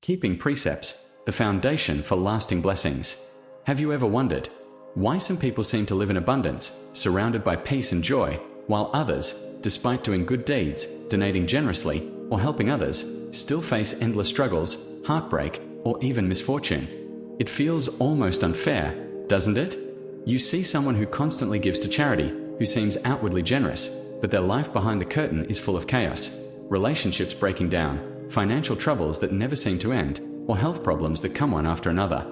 Keeping Precepts, the foundation for lasting blessings. Have you ever wondered why some people seem to live in abundance, surrounded by peace and joy, while others, despite doing good deeds, donating generously, or helping others, still face endless struggles, heartbreak, or even misfortune? It feels almost unfair, doesn't it? You see someone who constantly gives to charity, who seems outwardly generous, but their life behind the curtain is full of chaos, relationships breaking down, financial troubles that never seem to end, or health problems that come one after another.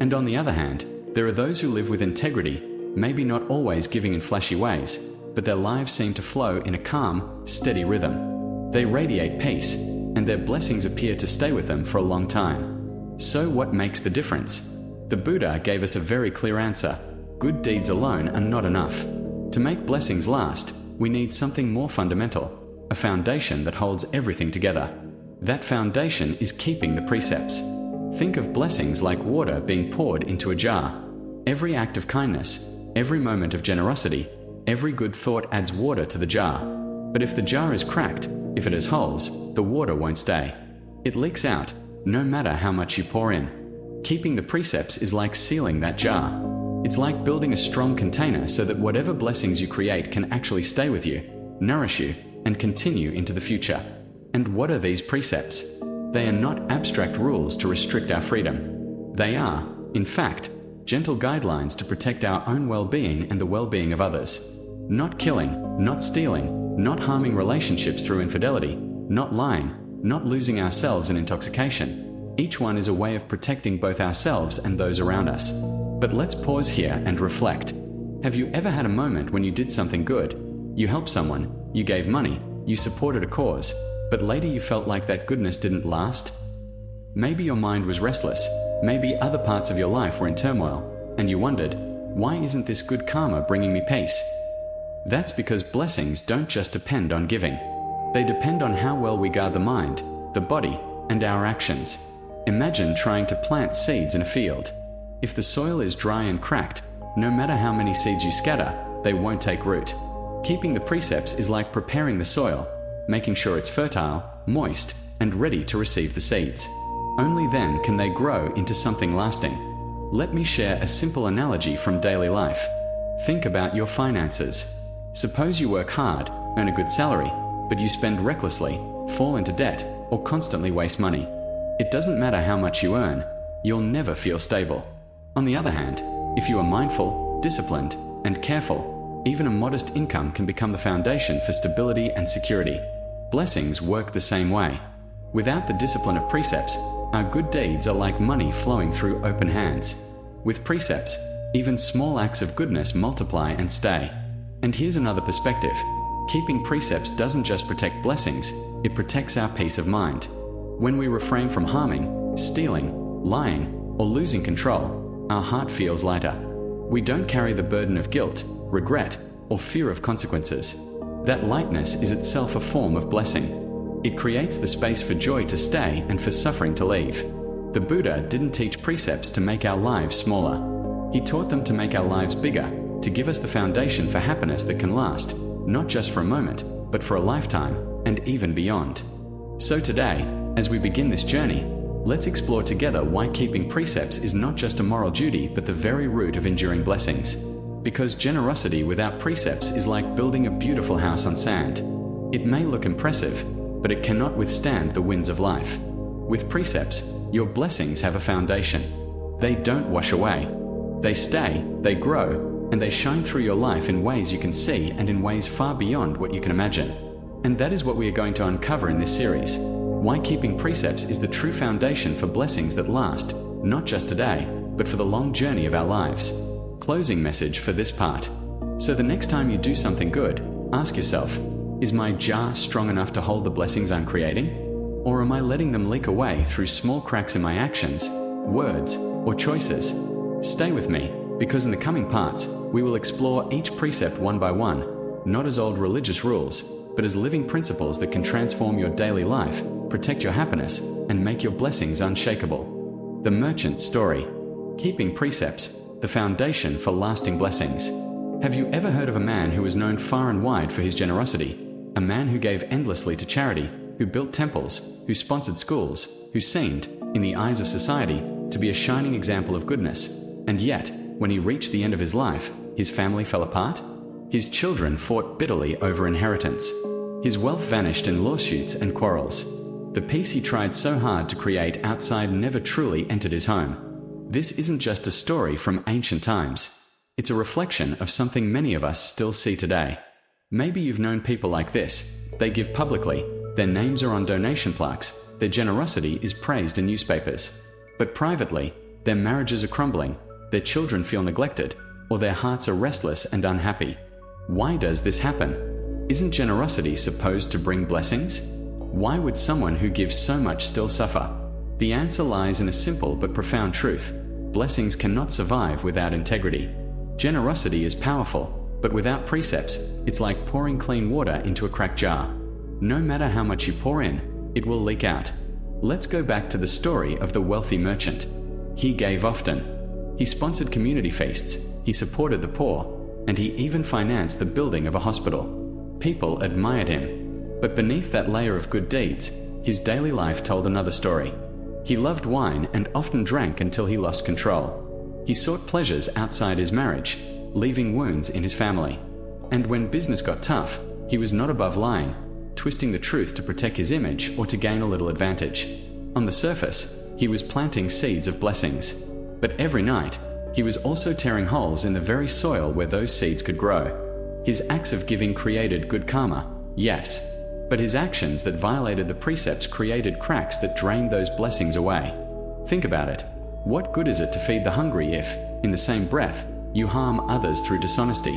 And on the other hand, there are those who live with integrity, maybe not always giving in flashy ways, but their lives seem to flow in a calm, steady rhythm. They radiate peace, and their blessings appear to stay with them for a long time. So what makes the difference? The Buddha gave us a very clear answer. Good deeds alone are not enough. To make blessings last, we need something more fundamental, a foundation that holds everything together. That foundation is keeping the precepts. Think of blessings like water being poured into a jar. Every act of kindness, every moment of generosity, every good thought adds water to the jar. But if the jar is cracked, if it has holes, the water won't stay. It leaks out, no matter how much you pour in. Keeping the precepts is like sealing that jar. It's like building a strong container so that whatever blessings you create can actually stay with you, nourish you, and continue into the future. And what are these precepts? They are not abstract rules to restrict our freedom. They are, in fact, gentle guidelines to protect our own well-being and the well-being of others. Not killing, not stealing, not harming relationships through infidelity, not lying, not losing ourselves in intoxication. Each one is a way of protecting both ourselves and those around us. But let's pause here and reflect. Have you ever had a moment when you did something good? You helped someone, you gave money, you supported a cause, but later you felt like that goodness didn't last? Maybe your mind was restless, maybe other parts of your life were in turmoil, and you wondered, why isn't this good karma bringing me peace? That's because blessings don't just depend on giving. They depend on how well we guard the mind, the body, and our actions. Imagine trying to plant seeds in a field. If the soil is dry and cracked, no matter how many seeds you scatter, they won't take root. Keeping the precepts is like preparing the soil, making sure it's fertile, moist, and ready to receive the seeds. Only then can they grow into something lasting. Let me share a simple analogy from daily life. Think about your finances. Suppose you work hard, earn a good salary, but you spend recklessly, fall into debt, or constantly waste money. It doesn't matter how much you earn, you'll never feel stable. On the other hand, if you are mindful, disciplined, and careful, even a modest income can become the foundation for stability and security. Blessings work the same way. Without the discipline of precepts, our good deeds are like money flowing through open hands. With precepts, even small acts of goodness multiply and stay. And here's another perspective. Keeping precepts doesn't just protect blessings, it protects our peace of mind. When we refrain from harming, stealing, lying, or losing control, our heart feels lighter. We don't carry the burden of guilt, regret, or fear of consequences. That lightness is itself a form of blessing. It creates the space for joy to stay and for suffering to leave. The Buddha didn't teach precepts to make our lives smaller. He taught them to make our lives bigger, to give us the foundation for happiness that can last, not just for a moment, but for a lifetime, and even beyond. So today, as we begin this journey, let's explore together why keeping precepts is not just a moral duty but the very root of enduring blessings. Because generosity without precepts is like building a beautiful house on sand. It may look impressive, but it cannot withstand the winds of life. With precepts, your blessings have a foundation. They don't wash away. They stay, they grow, and they shine through your life in ways you can see and in ways far beyond what you can imagine. And that is what we are going to uncover in this series. Why keeping precepts is the true foundation for blessings that last, not just today, but for the long journey of our lives. Closing message for this part. So the next time you do something good, ask yourself, is my jar strong enough to hold the blessings I'm creating? Or am I letting them leak away through small cracks in my actions, words, or choices? Stay with me, because in the coming parts, we will explore each precept one by one, not as old religious rules, but as living principles that can transform your daily life, protect your happiness, and make your blessings unshakable. The Merchant's Story. Keeping Precepts, the foundation for lasting blessings. Have you ever heard of a man who was known far and wide for his generosity? A man who gave endlessly to charity, who built temples, who sponsored schools, who seemed, in the eyes of society, to be a shining example of goodness. And yet, when he reached the end of his life, his family fell apart. His children fought bitterly over inheritance. His wealth vanished in lawsuits and quarrels. The peace he tried so hard to create outside never truly entered his home. This isn't just a story from ancient times. It's a reflection of something many of us still see today. Maybe you've known people like this. They give publicly, their names are on donation plaques, their generosity is praised in newspapers. But privately, their marriages are crumbling, their children feel neglected, or their hearts are restless and unhappy. Why does this happen? Isn't generosity supposed to bring blessings? Why would someone who gives so much still suffer? The answer lies in a simple but profound truth. Blessings cannot survive without integrity. Generosity is powerful, but without precepts, it's like pouring clean water into a cracked jar. No matter how much you pour in, it will leak out. Let's go back to the story of the wealthy merchant. He gave often. He sponsored community feasts, he supported the poor, and he even financed the building of a hospital. People admired him. But beneath that layer of good deeds, his daily life told another story. He loved wine and often drank until he lost control. He sought pleasures outside his marriage, leaving wounds in his family. And when business got tough, he was not above lying, twisting the truth to protect his image or to gain a little advantage. On the surface, he was planting seeds of blessings. But every night, he was also tearing holes in the very soil where those seeds could grow. His acts of giving created good karma, yes, but his actions that violated the precepts created cracks that drained those blessings away. Think about it. What good is it to feed the hungry if, in the same breath, you harm others through dishonesty?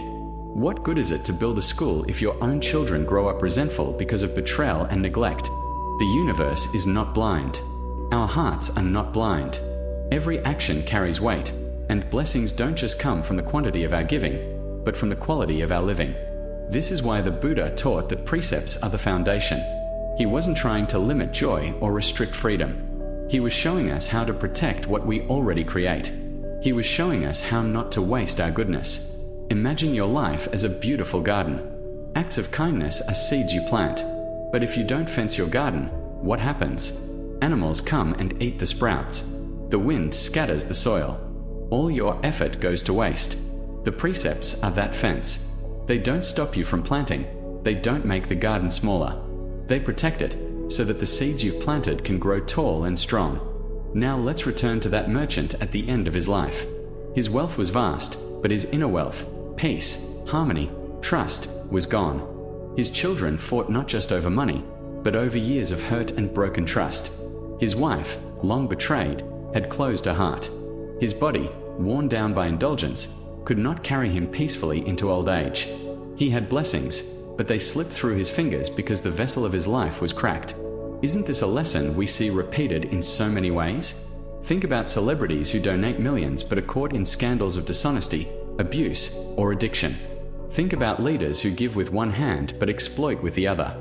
What good is it to build a school if your own children grow up resentful because of betrayal and neglect? The universe is not blind. Our hearts are not blind. Every action carries weight, and blessings don't just come from the quantity of our giving, but from the quality of our living. This is why the Buddha taught that precepts are the foundation. He wasn't trying to limit joy or restrict freedom. He was showing us how to protect what we already create. He was showing us how not to waste our goodness. Imagine your life as a beautiful garden. Acts of kindness are seeds you plant. But if you don't fence your garden, what happens? Animals come and eat the sprouts. The wind scatters the soil. All your effort goes to waste. The precepts are that fence. They don't stop you from planting. They don't make the garden smaller. They protect it, so that the seeds you've planted can grow tall and strong. Now let's return to that merchant at the end of his life. His wealth was vast, but his inner wealth, peace, harmony, trust, was gone. His children fought not just over money, but over years of hurt and broken trust. His wife, long betrayed, had closed her heart. His body, worn down by indulgence, could not carry him peacefully into old age. He had blessings, but they slipped through his fingers because the vessel of his life was cracked. Isn't this a lesson we see repeated in so many ways? Think about celebrities who donate millions but are caught in scandals of dishonesty, abuse, or addiction. Think about leaders who give with one hand but exploit with the other.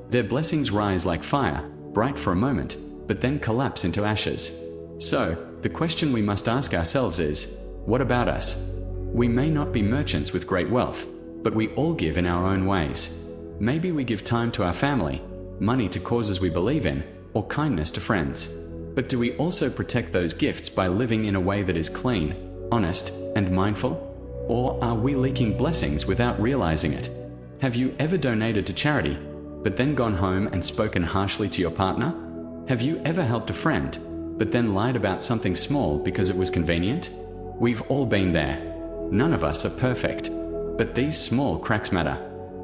Their blessings rise like fire, bright for a moment, but then collapse into ashes. So, the question we must ask ourselves is, what about us? We may not be merchants with great wealth, but we all give in our own ways. Maybe we give time to our family, money to causes we believe in, or kindness to friends. But do we also protect those gifts by living in a way that is clean, honest, and mindful? Or are we leaking blessings without realizing it? Have you ever donated to charity, but then gone home and spoken harshly to your partner? Have you ever helped a friend, but then lied about something small because it was convenient? We've all been there. None of us are perfect, but these small cracks matter.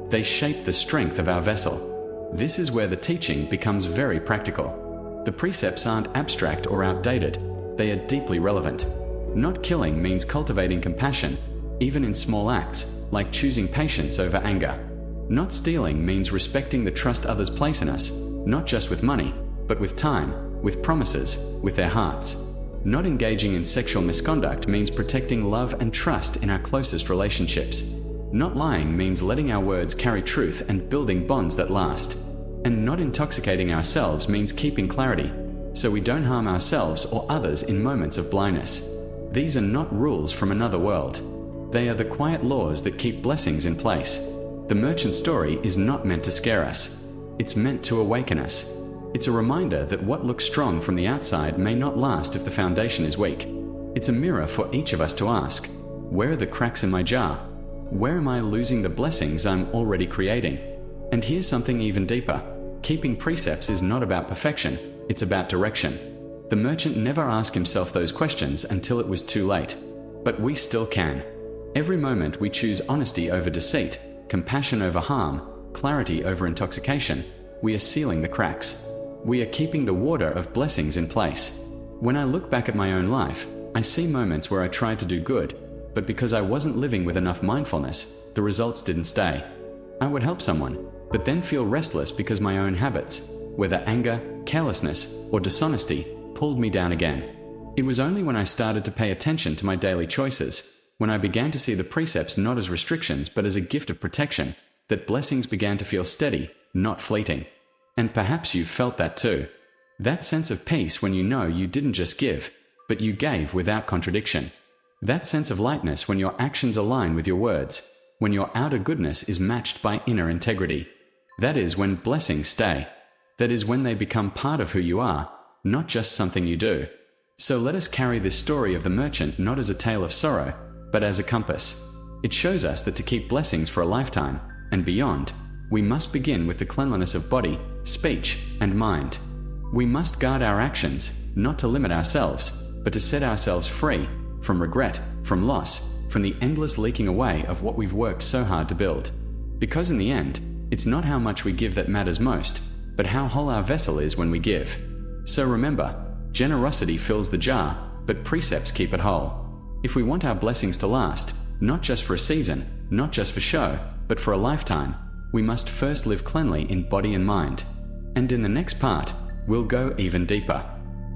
They shape the strength of our vessel. This is where the teaching becomes very practical. The precepts aren't abstract or outdated, they are deeply relevant. Not killing means cultivating compassion, even in small acts, like choosing patience over anger. Not stealing means respecting the trust others place in us, not just with money, but with time, with promises, with their hearts. Not engaging in sexual misconduct means protecting love and trust in our closest relationships. Not lying means letting our words carry truth and building bonds that last. And not intoxicating ourselves means keeping clarity, so we don't harm ourselves or others in moments of blindness. These are not rules from another world. They are the quiet laws that keep blessings in place. The merchant story is not meant to scare us. It's meant to awaken us. It's a reminder that what looks strong from the outside may not last if the foundation is weak. It's a mirror for each of us to ask, where are the cracks in my jar? Where am I losing the blessings I'm already creating? And here's something even deeper. Keeping precepts is not about perfection, it's about direction. The merchant never asked himself those questions until it was too late. But we still can. Every moment we choose honesty over deceit, compassion over harm, clarity over intoxication, we are sealing the cracks. We are keeping the water of blessings in place. When I look back at my own life, I see moments where I tried to do good, but because I wasn't living with enough mindfulness, the results didn't stay. I would help someone, but then feel restless because my own habits, whether anger, carelessness, or dishonesty, pulled me down again. It was only when I started to pay attention to my daily choices, when I began to see the precepts not as restrictions but as a gift of protection, that blessings began to feel steady, not fleeting. And perhaps you've felt that too. That sense of peace when you know you didn't just give, but you gave without contradiction. That sense of lightness when your actions align with your words, when your outer goodness is matched by inner integrity. That is when blessings stay. That is when they become part of who you are, not just something you do. So let us carry this story of the merchant not as a tale of sorrow, but as a compass. It shows us that to keep blessings for a lifetime, and beyond, we must begin with the cleanliness of body, speech, and mind. We must guard our actions, not to limit ourselves, but to set ourselves free from regret, from loss, from the endless leaking away of what we've worked so hard to build. Because in the end, it's not how much we give that matters most, but how whole our vessel is when we give. So remember, generosity fills the jar, but precepts keep it whole. If we want our blessings to last, not just for a season, not just for show, but for a lifetime, we must first live cleanly in body and mind. And in the next part, we'll go even deeper.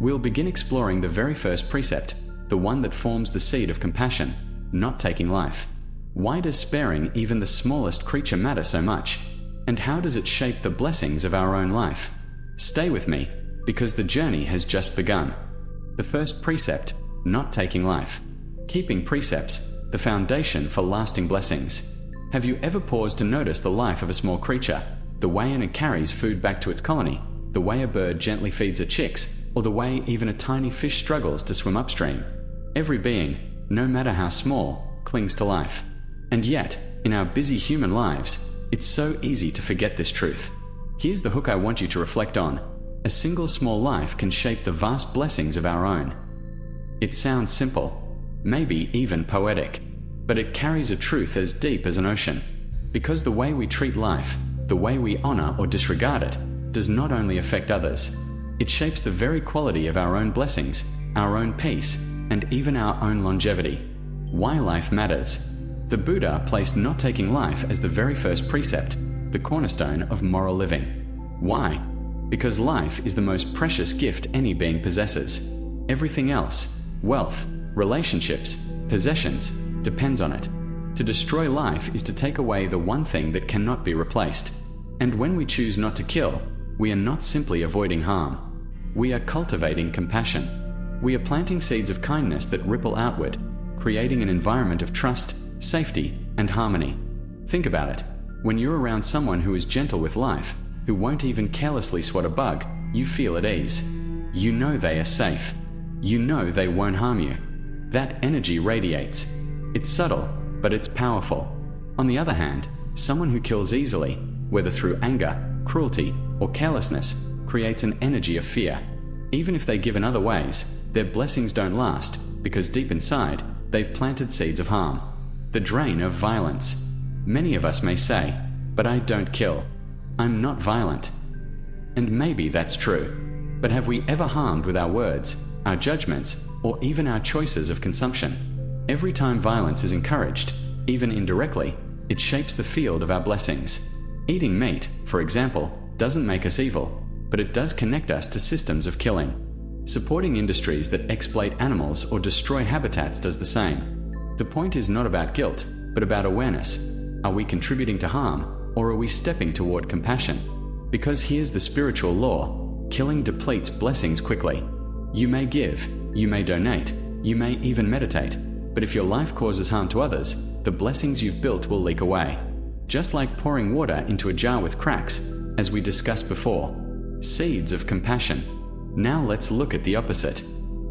We'll begin exploring the very first precept, the one that forms the seed of compassion, not taking life. Why does sparing even the smallest creature matter so much? And how does it shape the blessings of our own life? Stay with me, because the journey has just begun. The first precept, not taking life. Keeping precepts, the foundation for lasting blessings. Have you ever paused to notice the life of a small creature? The way it carries food back to its colony, the way a bird gently feeds her chicks, or the way even a tiny fish struggles to swim upstream. Every being, no matter how small, clings to life. And yet, in our busy human lives, it's so easy to forget this truth. Here's the hook I want you to reflect on. A single small life can shape the vast blessings of our own. It sounds simple, maybe even poetic, but it carries a truth as deep as an ocean. Because the way we treat life, the way we honor or disregard it, does not only affect others. It shapes the very quality of our own blessings, our own peace, and even our own longevity. Why life matters. The Buddha placed not taking life as the very first precept, the cornerstone of moral living. Why? Because life is the most precious gift any being possesses. Everything else, wealth, relationships, possessions, depends on it. To destroy life is to take away the one thing that cannot be replaced. And when we choose not to kill, we are not simply avoiding harm. We are cultivating compassion. We are planting seeds of kindness that ripple outward, creating an environment of trust, safety, and harmony. Think about it. When you're around someone who is gentle with life, who won't even carelessly swat a bug, you feel at ease. You know they are safe. You know they won't harm you. That energy radiates. It's subtle, but it's powerful. On the other hand, someone who kills easily, whether through anger, cruelty, or carelessness, creates an energy of fear. Even if they give in other ways, their blessings don't last, because deep inside, they've planted seeds of harm. The drain of violence. Many of us may say, but I don't kill. I'm not violent. And maybe that's true. But have we ever harmed with our words, our judgments, or even our choices of consumption? Every time violence is encouraged, even indirectly, it shapes the field of our blessings. Eating meat, for example, doesn't make us evil, but it does connect us to systems of killing. Supporting industries that exploit animals or destroy habitats does the same. The point is not about guilt, but about awareness. Are we contributing to harm, or are we stepping toward compassion? Because here's the spiritual law: killing depletes blessings quickly. You may give, you may donate, you may even meditate, but if your life causes harm to others, the blessings you've built will leak away. Just like pouring water into a jar with cracks, as we discussed before. Seeds of compassion. Now let's look at the opposite.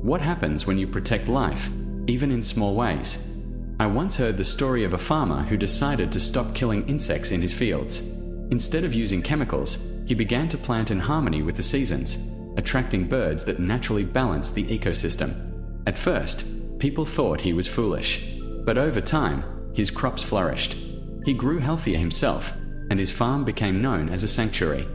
What happens when you protect life, even in small ways? I once heard the story of a farmer who decided to stop killing insects in his fields. Instead of using chemicals, he began to plant in harmony with the seasons, attracting birds that naturally balanced the ecosystem. At first, people thought he was foolish, but over time, his crops flourished. He grew healthier himself, and his farm became known as a sanctuary.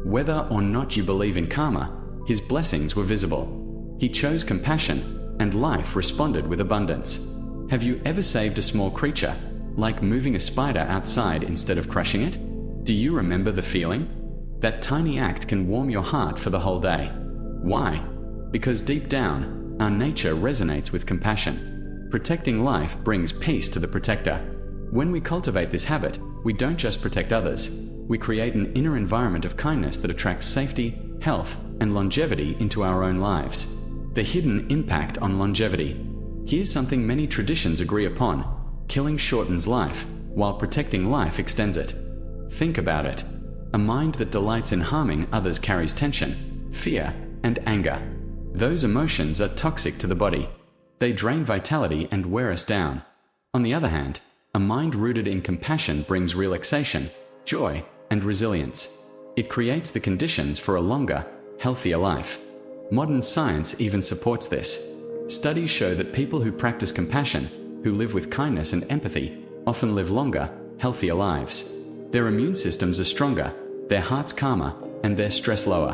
Whether or not you believe in karma, his blessings were visible. He chose compassion, and life responded with abundance. Have you ever saved a small creature, like moving a spider outside instead of crushing it? Do you remember the feeling? That tiny act can warm your heart for the whole day. Why? Because deep down, our nature resonates with compassion. Protecting life brings peace to the protector. When we cultivate this habit, we don't just protect others. We create an inner environment of kindness that attracts safety, health, and longevity into our own lives. The hidden impact on longevity. Here's something many traditions agree upon. Killing shortens life, while protecting life extends it. Think about it. A mind that delights in harming others carries tension, fear, and anger. Those emotions are toxic to the body. They drain vitality and wear us down. On the other hand, a mind rooted in compassion brings relaxation, joy, and resilience. It creates the conditions for a longer, healthier life. Modern science even supports this. Studies show that people who practice compassion, who live with kindness and empathy, often live longer, healthier lives. Their immune systems are stronger, their hearts calmer, and their stress lower.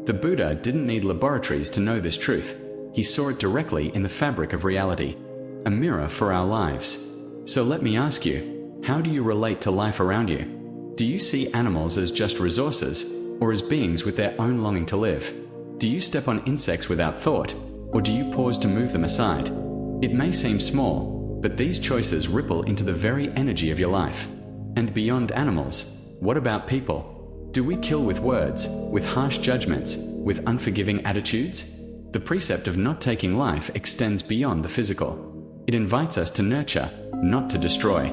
The Buddha didn't need laboratories to know this truth. He saw it directly in the fabric of reality, a mirror for our lives. So let me ask you, how do you relate to life around you? Do you see animals as just resources, or as beings with their own longing to live? Do you step on insects without thought, or do you pause to move them aside? It may seem small, but these choices ripple into the very energy of your life. And beyond animals, what about people? Do we kill with words, with harsh judgments, with unforgiving attitudes? The precept of not taking life extends beyond the physical. It invites us to nurture, not to destroy,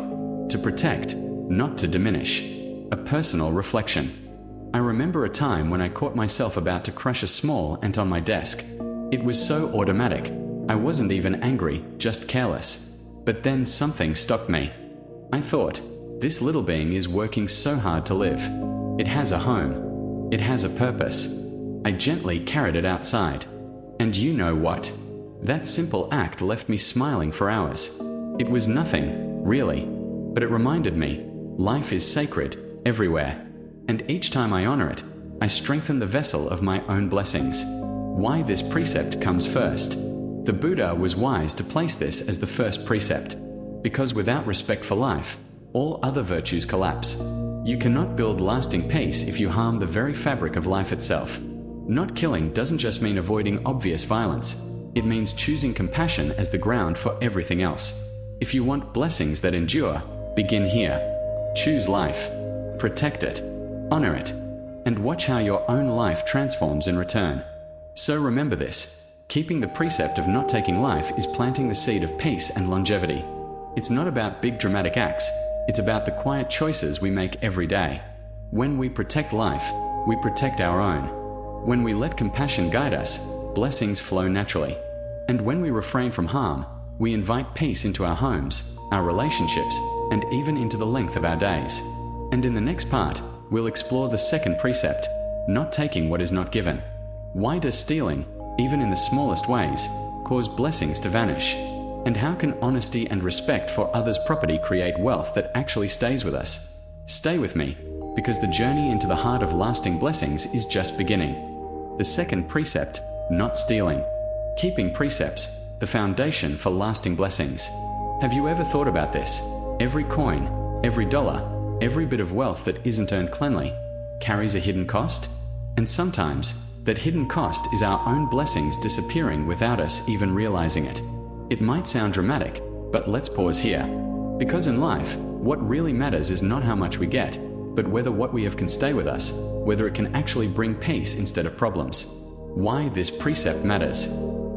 to protect, not to diminish. A personal reflection. I remember a time when I caught myself about to crush a small ant on my desk. It was so automatic. I wasn't even angry, just careless. But then something stopped me. I thought, this little being is working so hard to live. It has a home. It has a purpose. I gently carried it outside. And you know what? That simple act left me smiling for hours. It was nothing, really. But it reminded me, life is sacred, everywhere. And each time I honor it, I strengthen the vessel of my own blessings. Why this precept comes first? The Buddha was wise to place this as the first precept, because without respect for life, all other virtues collapse. You cannot build lasting peace if you harm the very fabric of life itself. Not killing doesn't just mean avoiding obvious violence. It means choosing compassion as the ground for everything else. If you want blessings that endure, begin here. Choose life. Protect it. Honor it. And watch how your own life transforms in return. So remember this. Keeping the precept of not taking life is planting the seed of peace and longevity. It's not about big dramatic acts. It's about the quiet choices we make every day. When we protect life, we protect our own. When we let compassion guide us, blessings flow naturally. And when we refrain from harm, we invite peace into our homes, our relationships, and even into the length of our days. And in the next part, we'll explore the second precept, not taking what is not given. Why does stealing, even in the smallest ways, cause blessings to vanish? And how can honesty and respect for others' property create wealth that actually stays with us? Stay with me, because the journey into the heart of lasting blessings is just beginning. The second precept, not stealing. Keeping precepts, the foundation for lasting blessings. Have you ever thought about this? Every coin, every dollar, every bit of wealth that isn't earned cleanly carries a hidden cost. And sometimes, that hidden cost is our own blessings disappearing without us even realizing it. It might sound dramatic, but let's pause here. Because in life, what really matters is not how much we get, but whether what we have can stay with us, whether it can actually bring peace instead of problems. Why this precept matters.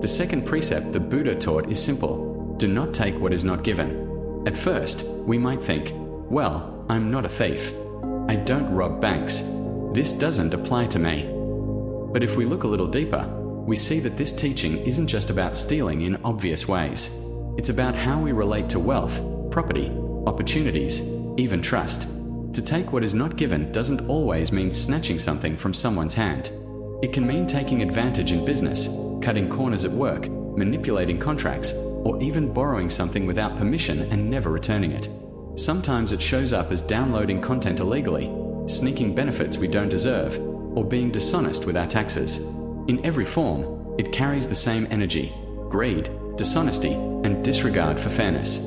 The second precept the Buddha taught is simple. Do not take what is not given. At first, we might think, well, I'm not a thief. I don't rob banks. This doesn't apply to me. But if we look a little deeper, we see that this teaching isn't just about stealing in obvious ways. It's about how we relate to wealth, property, opportunities, even trust. To take what is not given doesn't always mean snatching something from someone's hand. It can mean taking advantage in business, cutting corners at work, manipulating contracts, or even borrowing something without permission and never returning it. Sometimes it shows up as downloading content illegally, sneaking benefits we don't deserve, or being dishonest with our taxes. In every form, it carries the same energy: greed, dishonesty, and disregard for fairness.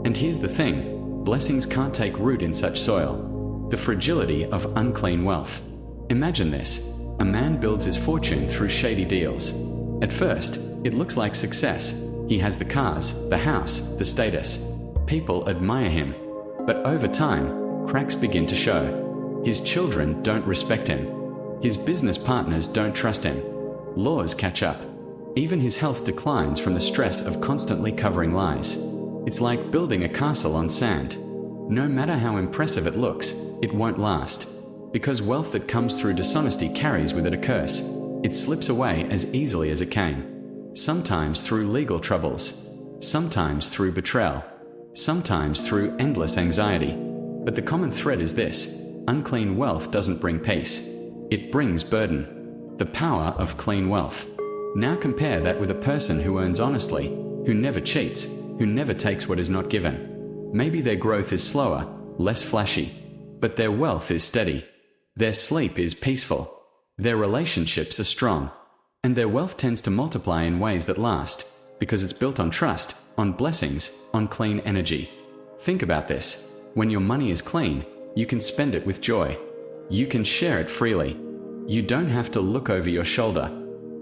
And here's the thing: blessings can't take root in such soil. The fragility of unclean wealth. Imagine this: a man builds his fortune through shady deals. At first, it looks like success. He has the cars, the house, the status. People admire him. But over time, cracks begin to show. His children don't respect him. His business partners don't trust him. Laws catch up. Even his health declines from the stress of constantly covering lies. It's like building a castle on sand. No matter how impressive it looks, it won't last. Because wealth that comes through dishonesty carries with it a curse. It slips away as easily as it came. Sometimes through legal troubles. Sometimes through betrayal. Sometimes through endless anxiety. But the common thread is this: unclean wealth doesn't bring peace. It brings burden. The power of clean wealth. Now compare that with a person who earns honestly, who never cheats, who never takes what is not given. Maybe their growth is slower, less flashy, but their wealth is steady. Their sleep is peaceful. Their relationships are strong. And their wealth tends to multiply in ways that last, because it's built on trust, on blessings, on clean energy. Think about this. When your money is clean, you can spend it with joy. You can share it freely. You don't have to look over your shoulder.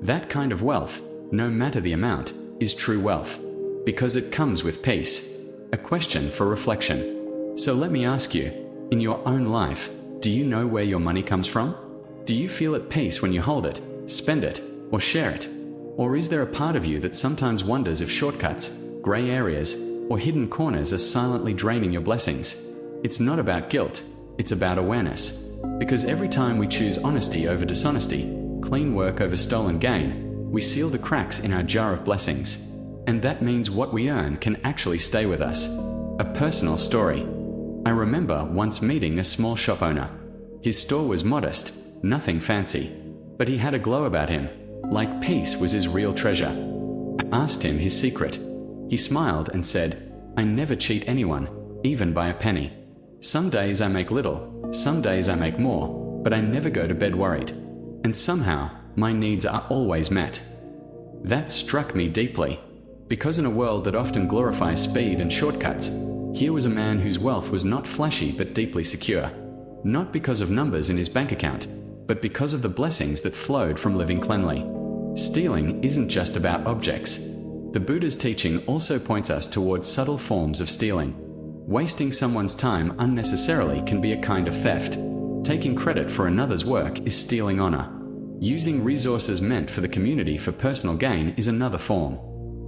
That kind of wealth, no matter the amount, is true wealth, because it comes with peace. A question for reflection. So let me ask you, in your own life, do you know where your money comes from? Do you feel at peace when you hold it, spend it, or share it? Or is there a part of you that sometimes wonders if shortcuts, gray areas, or hidden corners are silently draining your blessings? It's not about guilt, it's about awareness. Because every time we choose honesty over dishonesty, clean work over stolen gain, we seal the cracks in our jar of blessings. And that means what we earn can actually stay with us. A personal story. I remember once meeting a small shop owner. His store was modest, nothing fancy, but he had a glow about him, like peace was his real treasure. I asked him his secret. He smiled and said, "I never cheat anyone, even by a penny. Some days I make little, some days I make more, but I never go to bed worried. And somehow, my needs are always met." That struck me deeply, because in a world that often glorifies speed and shortcuts, here was a man whose wealth was not flashy but deeply secure. Not because of numbers in his bank account, but because of the blessings that flowed from living cleanly. Stealing isn't just about objects. The Buddha's teaching also points us towards subtle forms of stealing. Wasting someone's time unnecessarily can be a kind of theft. Taking credit for another's work is stealing honor. Using resources meant for the community for personal gain is another form.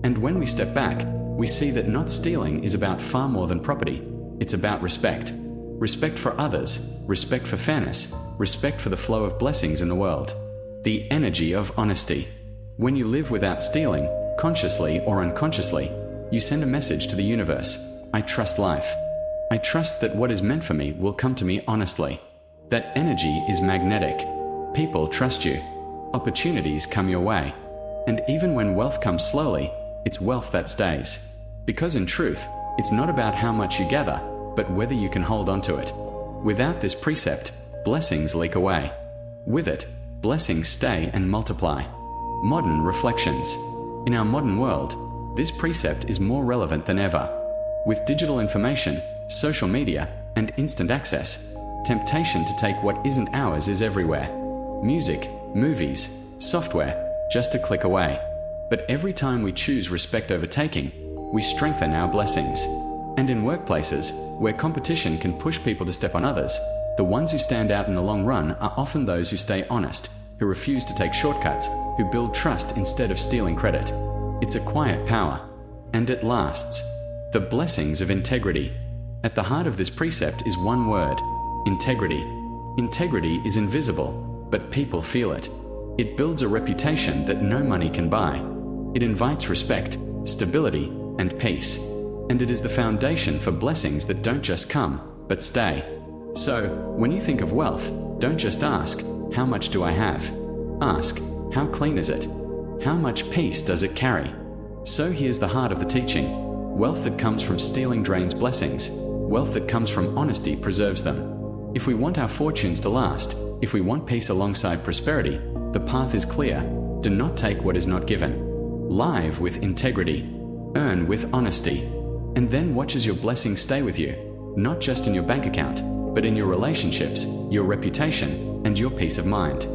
And when we step back, we see that not stealing is about far more than property. It's about respect. Respect for others, respect for fairness, respect for the flow of blessings in the world. The energy of honesty. When you live without stealing, consciously or unconsciously, you send a message to the universe: I trust life. I trust that what is meant for me will come to me honestly. That energy is magnetic. People trust you. Opportunities come your way. And even when wealth comes slowly, it's wealth that stays. Because in truth, it's not about how much you gather, but whether you can hold on to it. Without this precept, blessings leak away. With it, blessings stay and multiply. Modern reflections. In our modern world, this precept is more relevant than ever. With digital information, social media, and instant access, temptation to take what isn't ours is everywhere. Music, movies, software, just a click away. But every time we choose respect over taking, we strengthen our blessings. And in workplaces, where competition can push people to step on others, the ones who stand out in the long run are often those who stay honest, who refuse to take shortcuts, who build trust instead of stealing credit. It's a quiet power, and it lasts. The blessings of integrity. At the heart of this precept is one word: integrity. Integrity is invisible, but people feel it. It builds a reputation that no money can buy. It invites respect, stability, and peace. And it is the foundation for blessings that don't just come, but stay. So, when you think of wealth, don't just ask, how much do I have? Ask, how clean is it? How much peace does it carry? So here's the heart of the teaching. Wealth that comes from stealing drains blessings. Wealth that comes from honesty preserves them. If we want our fortunes to last, if we want peace alongside prosperity, the path is clear. Do not take what is not given. Live with integrity. Earn with honesty. And then watch as your blessings stay with you, not just in your bank account, but in your relationships, your reputation, and your peace of mind.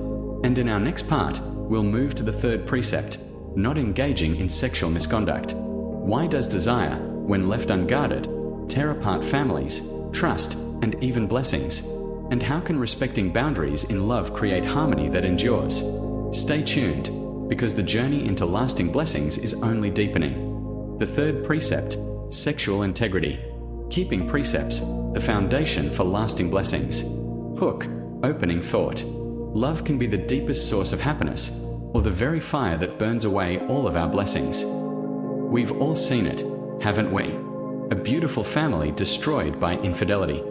And in our next part, we'll move to the third precept, not engaging in sexual misconduct. Why does desire, when left unguarded, tear apart families, trust, and even blessings? And how can respecting boundaries in love create harmony that endures? Stay tuned, because the journey into lasting blessings is only deepening. The third precept, sexual integrity. Keeping precepts, the foundation for lasting blessings. Hook, opening thought. Love can be the deepest source of happiness, or the very fire that burns away all of our blessings. We've all seen it, haven't we? A beautiful family destroyed by infidelity.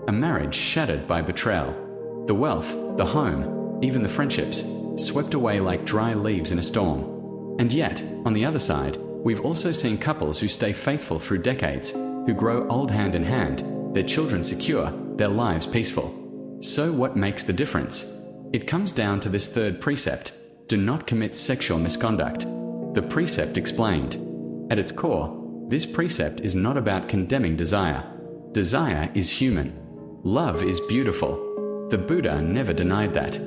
A marriage shattered by betrayal. The wealth, the home, even the friendships, swept away like dry leaves in a storm. And yet, on the other side, we've also seen couples who stay faithful through decades, who grow old hand in hand, their children secure, their lives peaceful. So what makes the difference? It comes down to this third precept: do not commit sexual misconduct. The precept explained. At its core, this precept is not about condemning desire. Desire is human. Love is beautiful. The Buddha never denied that.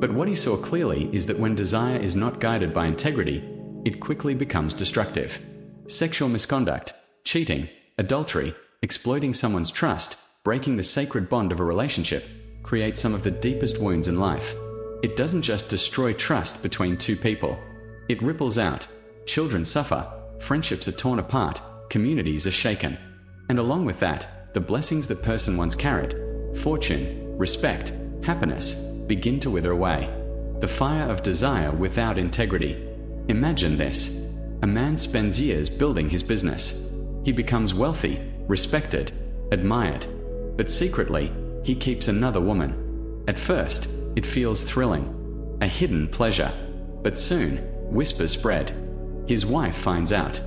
But what he saw clearly is that when desire is not guided by integrity, it quickly becomes destructive. Sexual misconduct, cheating, adultery, exploiting someone's trust, breaking the sacred bond of a relationship, create some of the deepest wounds in life. It doesn't just destroy trust between two people. It ripples out. Children suffer, friendships are torn apart, communities are shaken. And along with that, the blessings the person once carried, fortune, respect, happiness, begin to wither away. The fire of desire without integrity. Imagine this. A man spends years building his business. He becomes wealthy, respected, admired. But secretly, he keeps another woman. At first, it feels thrilling, a hidden pleasure. But soon, whispers spread. His wife finds out.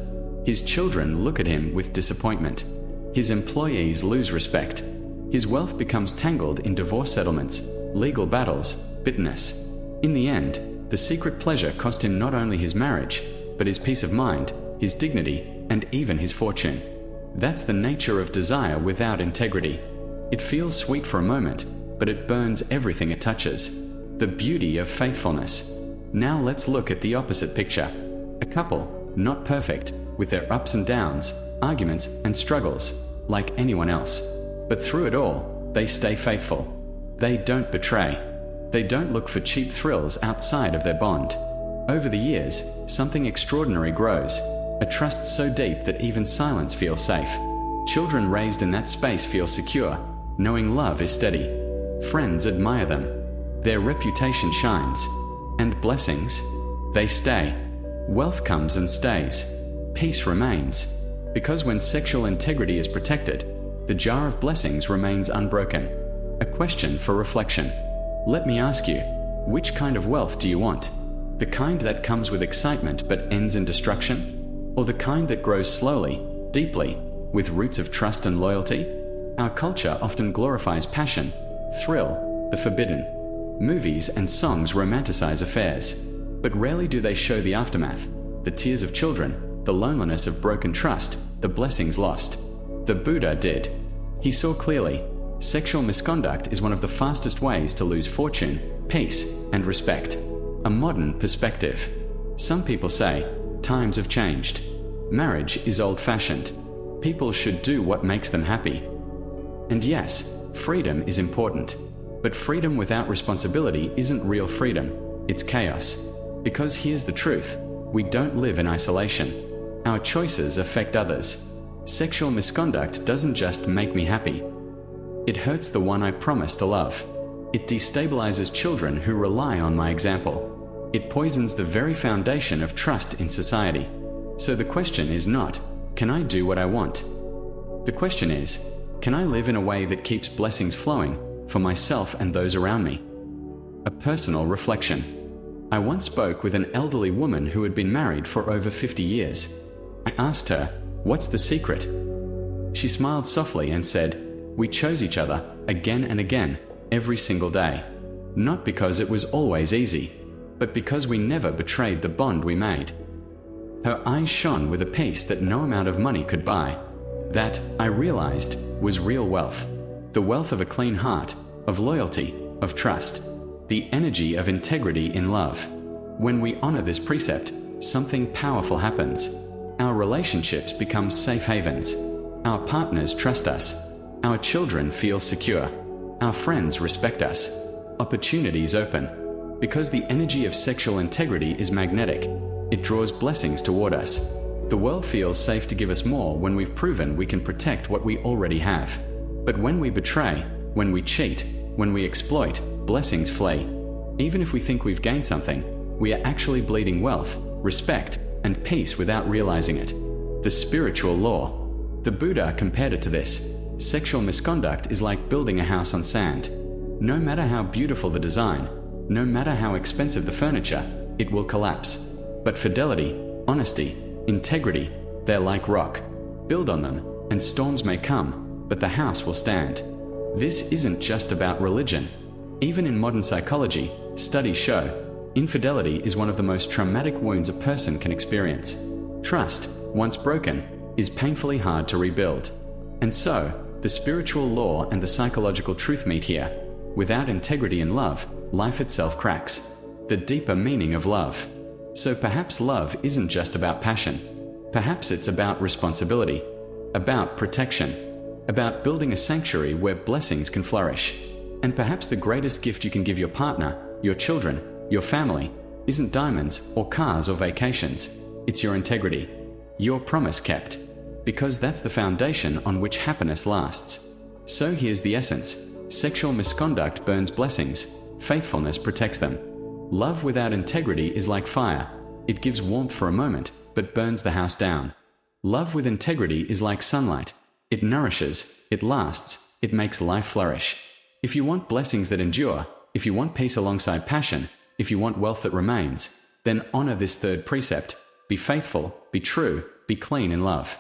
His children look at him with disappointment. His employees lose respect. His wealth becomes tangled in divorce settlements, legal battles, bitterness. In the end, the secret pleasure cost him not only his marriage, but his peace of mind, his dignity, and even his fortune. That's the nature of desire without integrity. It feels sweet for a moment, but it burns everything it touches. The beauty of faithfulness. Now let's look at the opposite picture. A couple, not perfect, with their ups and downs, arguments and struggles, like anyone else. But through it all, they stay faithful. They don't betray. They don't look for cheap thrills outside of their bond. Over the years, something extraordinary grows. A trust so deep that even silence feels safe. Children raised in that space feel secure, knowing love is steady. Friends admire them. Their reputation shines. And blessings, they stay. Wealth comes and stays. Peace remains. Because when sexual integrity is protected, the jar of blessings remains unbroken. A question for reflection. Let me ask you, which kind of wealth do you want? The kind that comes with excitement but ends in destruction? Or the kind that grows slowly, deeply, with roots of trust and loyalty? Our culture often glorifies passion, thrill, the forbidden. Movies and songs romanticize affairs, but rarely do they show the aftermath, the tears of children, the loneliness of broken trust, the blessings lost. The Buddha did. He saw clearly, sexual misconduct is one of the fastest ways to lose fortune, peace, and respect. A modern perspective. Some people say, times have changed. Marriage is old-fashioned. People should do what makes them happy. And yes, freedom is important. But freedom without responsibility isn't real freedom, it's chaos. Because here's the truth, we don't live in isolation. Our choices affect others. Sexual misconduct doesn't just make me happy. It hurts the one I promised to love. It destabilizes children who rely on my example. It poisons the very foundation of trust in society. So the question is not, can I do what I want? The question is, can I live in a way that keeps blessings flowing for myself and those around me? A personal reflection. I once spoke with an elderly woman who had been married for over 50 years. I asked her, "What's the secret?" She smiled softly and said, "We chose each other again and again, every single day. Not because it was always easy, but because we never betrayed the bond we made." Her eyes shone with a peace that no amount of money could buy. That, I realized, was real wealth. The wealth of a clean heart, of loyalty, of trust. The energy of integrity in love. When we honor this precept, something powerful happens. Our relationships become safe havens. Our partners trust us. Our children feel secure. Our friends respect us. Opportunities open. Because the energy of sexual integrity is magnetic, it draws blessings toward us. The world feels safe to give us more when we've proven we can protect what we already have. But when we betray, when we cheat, when we exploit, blessings flee. Even if we think we've gained something, we are actually bleeding wealth, respect, and peace without realizing it. The spiritual law. The Buddha compared it to this. Sexual misconduct is like building a house on sand. No matter how beautiful the design, no matter how expensive the furniture, it will collapse. But fidelity, honesty, integrity, they're like rock. Build on them, and storms may come, but the house will stand. This isn't just about religion. Even in modern psychology, studies show infidelity is one of the most traumatic wounds a person can experience. Trust, once broken, is painfully hard to rebuild. And so, the spiritual law and the psychological truth meet here. Without integrity and love, life itself cracks. The deeper meaning of love. So perhaps love isn't just about passion. Perhaps it's about responsibility, about protection, about building a sanctuary where blessings can flourish. And perhaps the greatest gift you can give your partner, your children, your family, isn't diamonds or cars or vacations. It's your integrity, your promise kept. Because that's the foundation on which happiness lasts. So here's the essence. Sexual misconduct burns blessings. Faithfulness protects them. Love without integrity is like fire. It gives warmth for a moment, but burns the house down. Love with integrity is like sunlight. It nourishes, it lasts, it makes life flourish. If you want blessings that endure, if you want peace alongside passion, if you want wealth that remains, then honor this third precept. Be faithful, be true, be clean in love.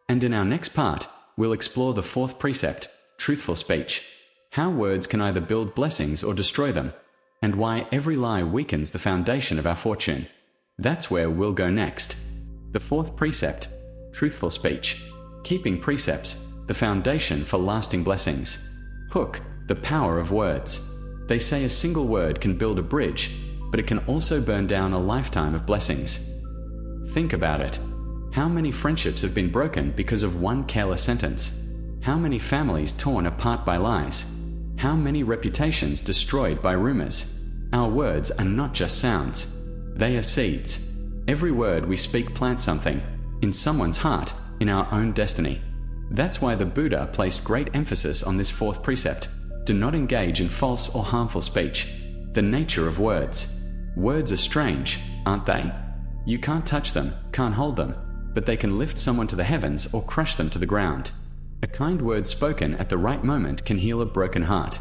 And in our next part, we'll explore the fourth precept, truthful speech. How words can either build blessings or destroy them, and why every lie weakens the foundation of our fortune. That's where we'll go next. The fourth precept, truthful speech. Keeping precepts, the foundation for lasting blessings. Hook, the power of words. They say a single word can build a bridge, but it can also burn down a lifetime of blessings. Think about it. How many friendships have been broken because of one careless sentence? How many families torn apart by lies? How many reputations destroyed by rumors? Our words are not just sounds. They are seeds. Every word we speak plants something, in someone's heart, in our own destiny. That's why the Buddha placed great emphasis on this fourth precept. Do not engage in false or harmful speech. The nature of words. Words are strange, aren't they? You can't touch them, can't hold them, but they can lift someone to the heavens or crush them to the ground. A kind word spoken at the right moment can heal a broken heart.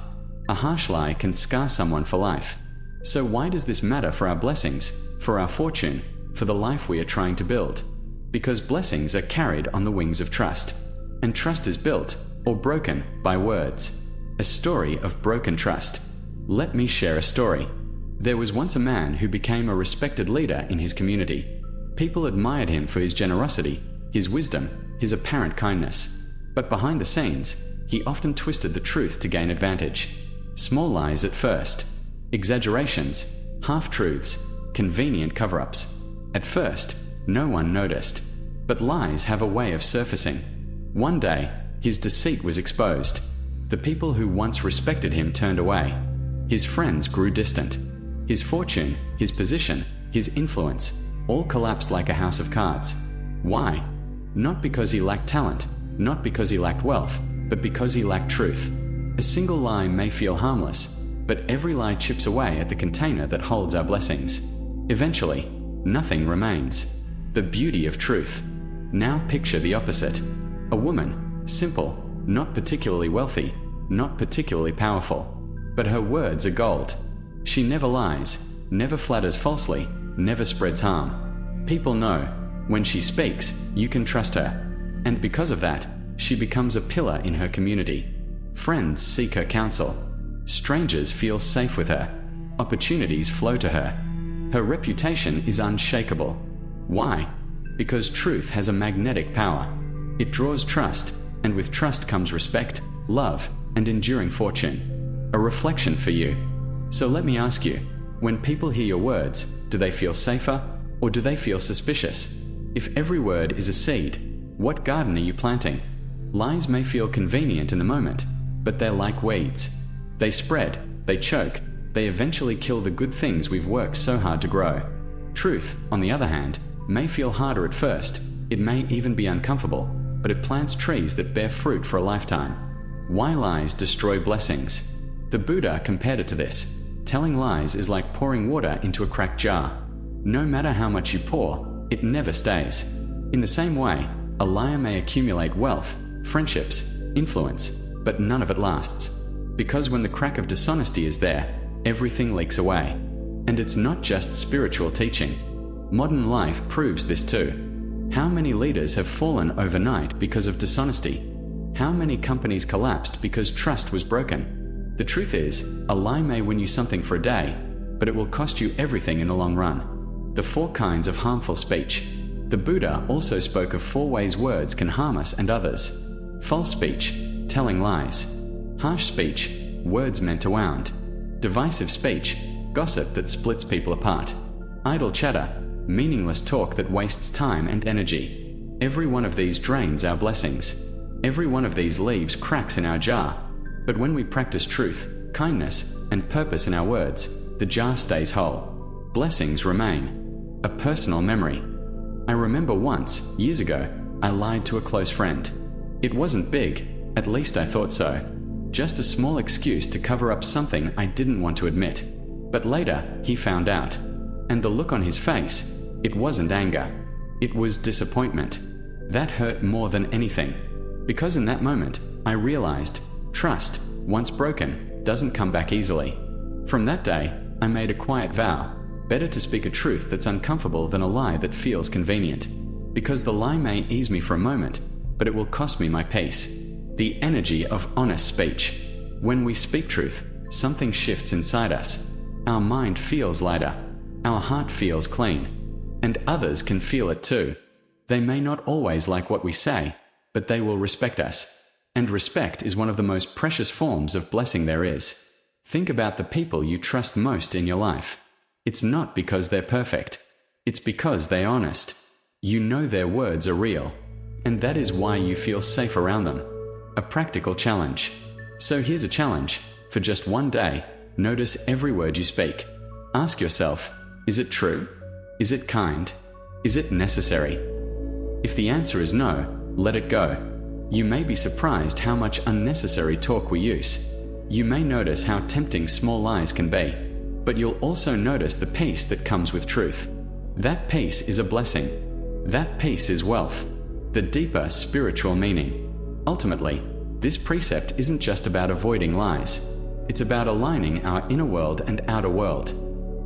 A harsh lie can scar someone for life. So why does this matter for our blessings, for our fortune, for the life we are trying to build? Because blessings are carried on the wings of trust. And trust is built, or broken, by words. A story of broken trust. Let me share a story. There was once a man who became a respected leader in his community. People admired him for his generosity, his wisdom, his apparent kindness. But behind the scenes, he often twisted the truth to gain advantage. Small lies at first. Exaggerations, half-truths, convenient cover-ups. At first, no one noticed. But lies have a way of surfacing. One day, his deceit was exposed. The people who once respected him turned away. His friends grew distant. His fortune, his position, his influence, all collapsed like a house of cards. Why? Not because he lacked talent, not because he lacked wealth, but because he lacked truth. A single lie may feel harmless, but every lie chips away at the container that holds our blessings. Eventually, nothing remains. The beauty of truth. Now picture the opposite. A woman, simple, not particularly wealthy, not particularly powerful, but her words are gold. She never lies, never flatters falsely, never spreads harm. People know, when she speaks, you can trust her. And because of that, she becomes a pillar in her community. Friends seek her counsel. Strangers feel safe with her. Opportunities flow to her. Her reputation is unshakable. Why? Because truth has a magnetic power. It draws trust, and with trust comes respect, love, and enduring fortune. A reflection for you. So let me ask you, when people hear your words, do they feel safer, or do they feel suspicious? If every word is a seed, what garden are you planting? Lies may feel convenient in the moment, but they're like weeds. They spread, they choke, they eventually kill the good things we've worked so hard to grow. Truth, on the other hand, may feel harder at first, it may even be uncomfortable, but it plants trees that bear fruit for a lifetime. Why lies destroy blessings? The Buddha compared it to this. Telling lies is like pouring water into a cracked jar. No matter how much you pour, it never stays. In the same way, a liar may accumulate wealth, friendships, influence, but none of it lasts. Because when the crack of dishonesty is there, everything leaks away. And it's not just spiritual teaching. Modern life proves this too. How many leaders have fallen overnight because of dishonesty? How many companies collapsed because trust was broken? The truth is, a lie may win you something for a day, but it will cost you everything in the long run. The 4 kinds of harmful speech. The Buddha also spoke of 4 ways words can harm us and others. False speech, telling lies. Harsh speech, words meant to wound. Divisive speech, gossip that splits people apart. Idle chatter, meaningless talk that wastes time and energy. Every one of these drains our blessings. Every one of these leaves cracks in our jar. But when we practice truth, kindness, and purpose in our words, the jar stays whole. Blessings remain. A personal memory. I remember once, years ago, I lied to a close friend. It wasn't big, at least I thought so. Just a small excuse to cover up something I didn't want to admit. But later, he found out. And the look on his face, it wasn't anger. It was disappointment. That hurt more than anything. Because in that moment, I realized, trust, once broken, doesn't come back easily. From that day, I made a quiet vow, better to speak a truth that's uncomfortable than a lie that feels convenient. Because the lie may ease me for a moment, but it will cost me my peace. The energy of honest speech. When we speak truth, something shifts inside us. Our mind feels lighter. Our heart feels clean. And others can feel it too. They may not always like what we say, but they will respect us. And respect is one of the most precious forms of blessing there is. Think about the people you trust most in your life. It's not because they're perfect. It's because they're honest. You know their words are real. And that is why you feel safe around them. A practical challenge. So here's a challenge. For just one day, notice every word you speak. Ask yourself, is it true? Is it kind? Is it necessary? If the answer is no, let it go. You may be surprised how much unnecessary talk we use. You may notice how tempting small lies can be, but you'll also notice the peace that comes with truth. That peace is a blessing. That peace is wealth. The deeper spiritual meaning. Ultimately, this precept isn't just about avoiding lies. It's about aligning our inner world and outer world.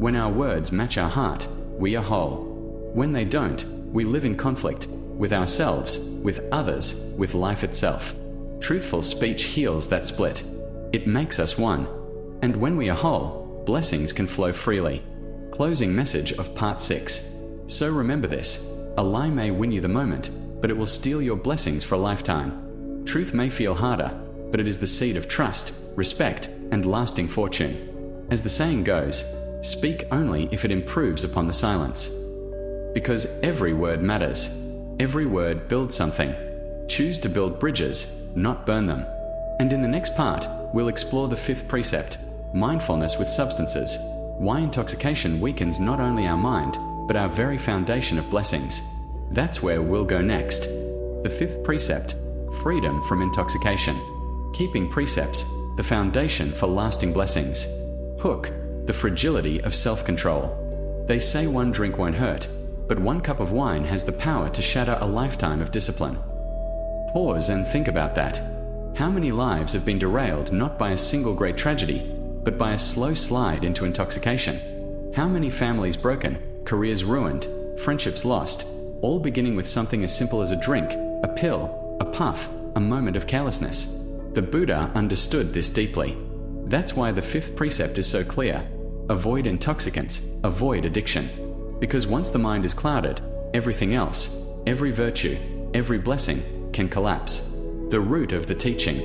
When our words match our heart, we are whole. When they don't, we live in conflict. With ourselves, with others, with life itself. Truthful speech heals that split. It makes us one. And when we are whole, blessings can flow freely. Closing message of part 6. So remember this, a lie may win you the moment, but it will steal your blessings for a lifetime. Truth may feel harder, but it is the seed of trust, respect, and lasting fortune. As the saying goes, speak only if it improves upon the silence. Because every word matters. Every word builds something. Choose to build bridges, not burn them. And in the next part, we'll explore the 5th precept, mindfulness with substances. Why intoxication weakens not only our mind, but our very foundation of blessings. That's where we'll go next. The 5th precept, freedom from intoxication. Keeping precepts, the foundation for lasting blessings. Hook, the fragility of self-control. They say one drink won't hurt, but one cup of wine has the power to shatter a lifetime of discipline. Pause and think about that. How many lives have been derailed not by a single great tragedy, but by a slow slide into intoxication? How many families broken, careers ruined, friendships lost, all beginning with something as simple as a drink, a pill, a puff, a moment of carelessness? The Buddha understood this deeply. That's why the fifth precept is so clear. Avoid intoxicants, avoid addiction. Because once the mind is clouded, everything else, every virtue, every blessing, can collapse. The root of the teaching.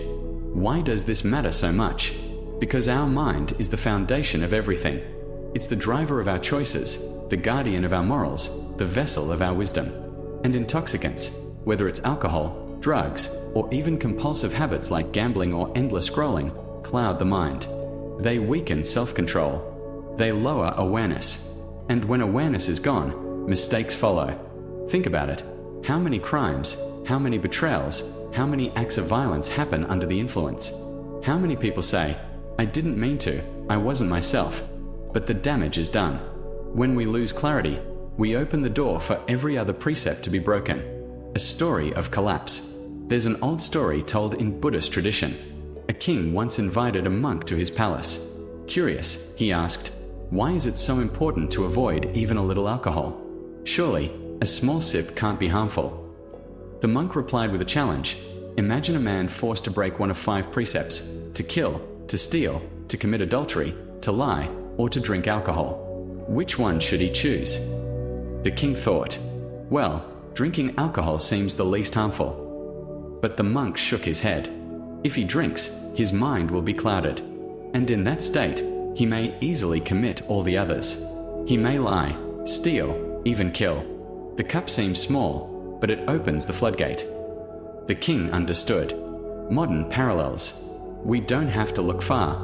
Why does this matter so much? Because our mind is the foundation of everything. It's the driver of our choices, the guardian of our morals, the vessel of our wisdom. And intoxicants, whether it's alcohol, drugs, or even compulsive habits like gambling or endless scrolling, cloud the mind. They weaken self-control. They lower awareness. And when awareness is gone, mistakes follow. Think about it. How many crimes, how many betrayals, how many acts of violence happen under the influence? How many people say, "I didn't mean to, I wasn't myself," but the damage is done. When we lose clarity, we open the door for every other precept to be broken. A story of collapse. There's an old story told in Buddhist tradition. A king once invited a monk to his palace. Curious, he asked, "Why is it so important to avoid even a little alcohol? Surely, a small sip can't be harmful." The monk replied with a challenge. Imagine a man forced to break one of 5 precepts: to kill, to steal, to commit adultery, to lie, or to drink alcohol. Which one should he choose? The king thought, well, drinking alcohol seems the least harmful. But the monk shook his head. If he drinks, his mind will be clouded. And in that state, he may easily commit all the others. He may lie, steal, even kill. The cup seems small, but it opens the floodgate. The king understood. Modern parallels. We don't have to look far.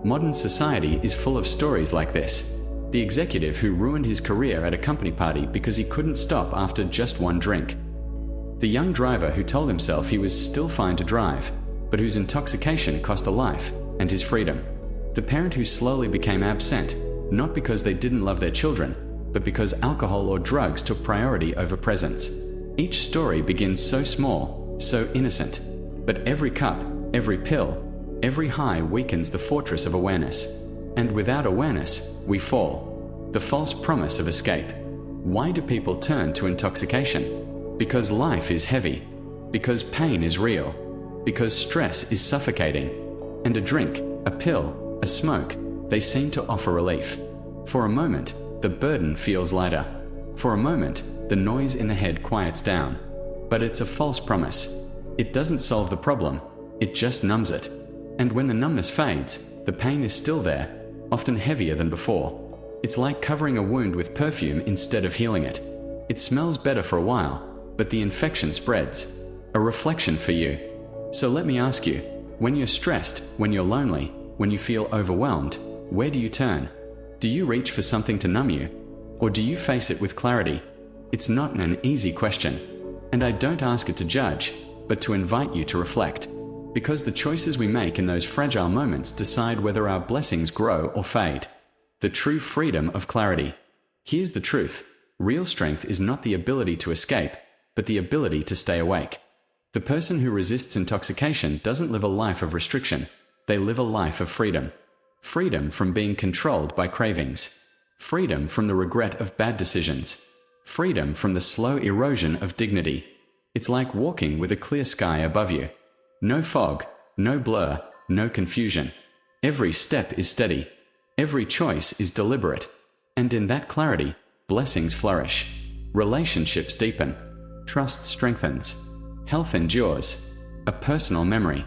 Modern society is full of stories like this. The executive who ruined his career at a company party because he couldn't stop after just one drink. The young driver who told himself he was still fine to drive, but whose intoxication cost a life and his freedom. The parent who slowly became absent, not because they didn't love their children, but because alcohol or drugs took priority over presence. Each story begins so small, so innocent, but every cup, every pill, every high weakens the fortress of awareness. And without awareness, we fall. The false promise of escape. Why do people turn to intoxication? Because life is heavy. Because pain is real. Because stress is suffocating. And a drink, a pill, a smoke, they seem to offer relief. For a moment, the burden feels lighter. For a moment, the noise in the head quiets down. But it's a false promise. It doesn't solve the problem, it just numbs it. And when the numbness fades, the pain is still there, often heavier than before. It's like covering a wound with perfume instead of healing it. It smells better for a while, but the infection spreads. A reflection for you. So let me ask you, when you're stressed, when you're lonely, when you feel overwhelmed, where do you turn? Do you reach for something to numb you? Or do you face it with clarity? It's not an easy question. And I don't ask it to judge, but to invite you to reflect. Because the choices we make in those fragile moments decide whether our blessings grow or fade. The true freedom of clarity. Here's the truth. Real strength is not the ability to escape, but the ability to stay awake. The person who resists intoxication doesn't live a life of restriction. They live a life of freedom. Freedom from being controlled by cravings. Freedom from the regret of bad decisions. Freedom from the slow erosion of dignity. It's like walking with a clear sky above you. No fog, no blur, no confusion. Every step is steady. Every choice is deliberate. And in that clarity, blessings flourish. Relationships deepen. Trust strengthens. Health endures. A personal memory.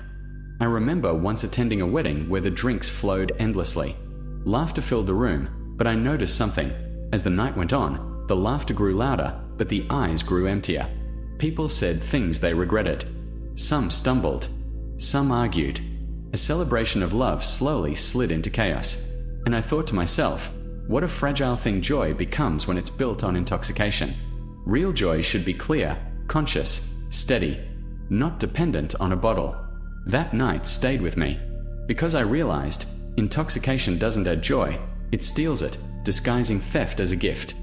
I remember once attending a wedding where the drinks flowed endlessly. Laughter filled the room, but I noticed something. As the night went on, the laughter grew louder, but the eyes grew emptier. People said things they regretted. Some stumbled. Some argued. A celebration of love slowly slid into chaos. And I thought to myself, what a fragile thing joy becomes when it's built on intoxication. Real joy should be clear, conscious, steady, not dependent on a bottle. That night stayed with me. Because I realized, intoxication doesn't add joy, it steals it, disguising theft as a gift.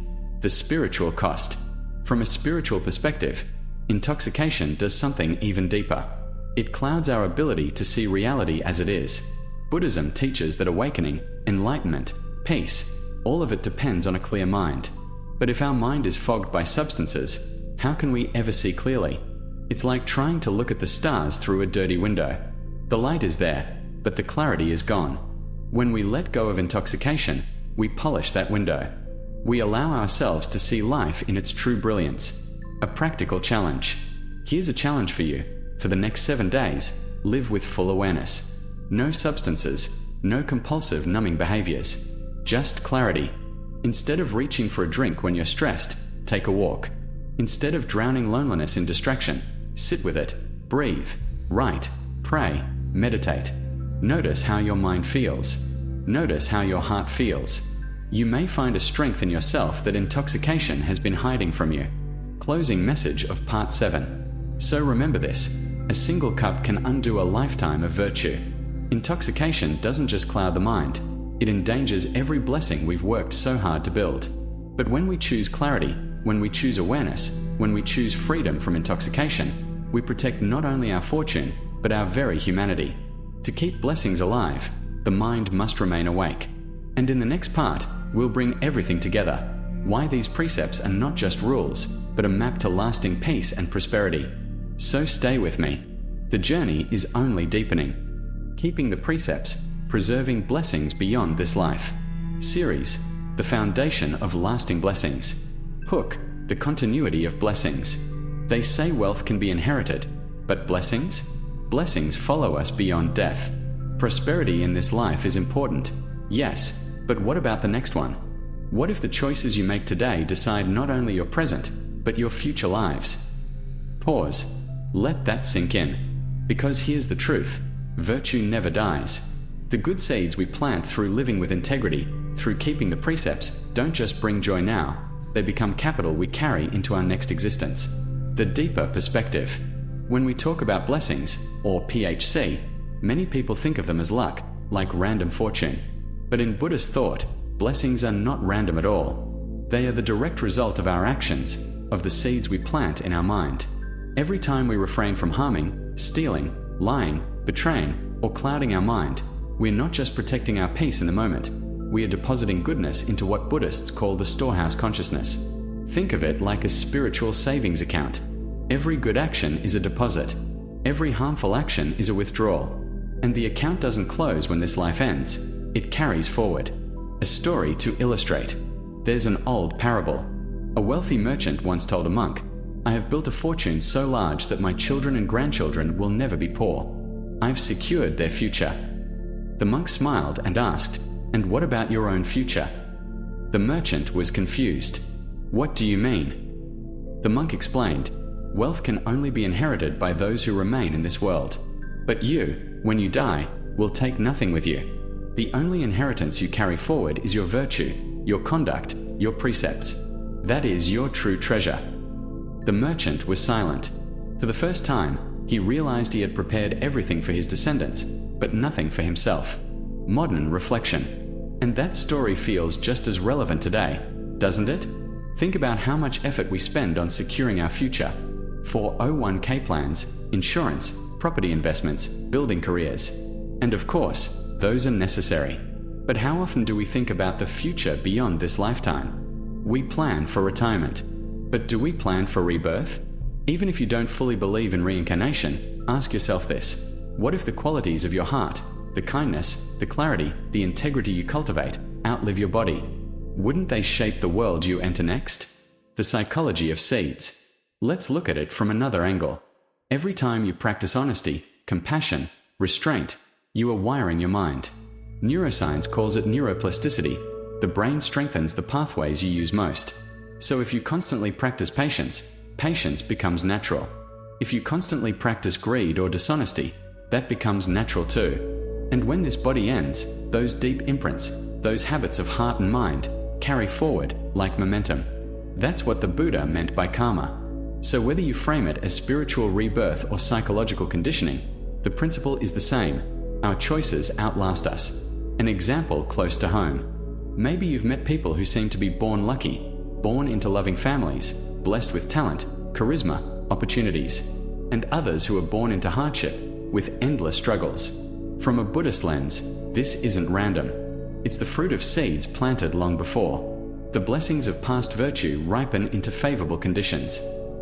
The spiritual cost. From a spiritual perspective, intoxication does something even deeper. It clouds our ability to see reality as it is. Buddhism teaches that awakening, enlightenment, peace, all of it depends on a clear mind. But if our mind is fogged by substances, how can we ever see clearly? It's like trying to look at the stars through a dirty window. The light is there, but the clarity is gone. When we let go of intoxication, we polish that window. We allow ourselves to see life in its true brilliance. A practical challenge. Here's a challenge for you. For the next 7 days, live with full awareness. No substances, no compulsive numbing behaviors. Just clarity. Instead of reaching for a drink when you're stressed, take a walk. Instead of drowning loneliness in distraction, sit with it, breathe, write, pray, meditate. Notice how your mind feels. Notice how your heart feels. You may find a strength in yourself that intoxication has been hiding from you. Closing message of Part 7. So remember this, a single cup can undo a lifetime of virtue. Intoxication doesn't just cloud the mind, it endangers every blessing we've worked so hard to build. But when we choose clarity, when we choose awareness, when we choose freedom from intoxication, we protect not only our fortune, but our very humanity. To keep blessings alive, the mind must remain awake. And in the next part, we'll bring everything together. Why these precepts are not just rules, but a map to lasting peace and prosperity. So stay with me. The journey is only deepening. Keeping the Precepts, preserving blessings beyond this life. Series, the foundation of lasting blessings. Hook, the continuity of blessings. They say wealth can be inherited, but blessings? Blessings follow us beyond death. Prosperity in this life is important, yes, but what about the next one? What if the choices you make today decide not only your present, but your future lives? Pause. Let that sink in. Because here's the truth. Virtue never dies. The good seeds we plant through living with integrity, through keeping the precepts, don't just bring joy now. They become capital we carry into our next existence. The deeper perspective. When we talk about blessings, or PHC, many people think of them as luck, like random fortune. But in Buddhist thought, blessings are not random at all. They are the direct result of our actions, of the seeds we plant in our mind. Every time we refrain from harming, stealing, lying, betraying, or clouding our mind, we're not just protecting our peace in the moment, we are depositing goodness into what Buddhists call the storehouse consciousness. Think of it like a spiritual savings account. Every good action is a deposit. Every harmful action is a withdrawal. And the account doesn't close when this life ends. It carries forward. A story to illustrate. There's an old parable. A wealthy merchant once told a monk, "I have built a fortune so large that my children and grandchildren will never be poor. I've secured their future." The monk smiled and asked, "And what about your own future?" The merchant was confused. "What do you mean?" The monk explained, "Wealth can only be inherited by those who remain in this world. But you, when you die, will take nothing with you. The only inheritance you carry forward is your virtue, your conduct, your precepts. That is your true treasure." The merchant was silent. For the first time, he realized he had prepared everything for his descendants, but nothing for himself. Modern reflection. And that story feels just as relevant today, doesn't it? Think about how much effort we spend on securing our future. 401k plans, insurance, property investments, building careers. And of course, those are necessary. But how often do we think about the future beyond this lifetime? We plan for retirement. But do we plan for rebirth? Even if you don't fully believe in reincarnation, ask yourself this. What if the qualities of your heart, the kindness, the clarity, the integrity you cultivate, outlive your body? Wouldn't they shape the world you enter next? The psychology of seeds. Let's look at it from another angle. Every time you practice honesty, compassion, restraint, you are wiring your mind. Neuroscience calls it neuroplasticity. The brain strengthens the pathways you use most. So if you constantly practice patience, patience becomes natural. If you constantly practice greed or dishonesty, that becomes natural too. And when this body ends, those deep imprints, those habits of heart and mind, carry forward like momentum. That's what the Buddha meant by karma. So whether you frame it as spiritual rebirth or psychological conditioning, the principle is the same. Our choices outlast us. An example close to home. Maybe you've met people who seem to be born lucky, born into loving families, blessed with talent, charisma, opportunities, and others who are born into hardship, with endless struggles. From a Buddhist lens, this isn't random. It's the fruit of seeds planted long before. The blessings of past virtue ripen into favorable conditions.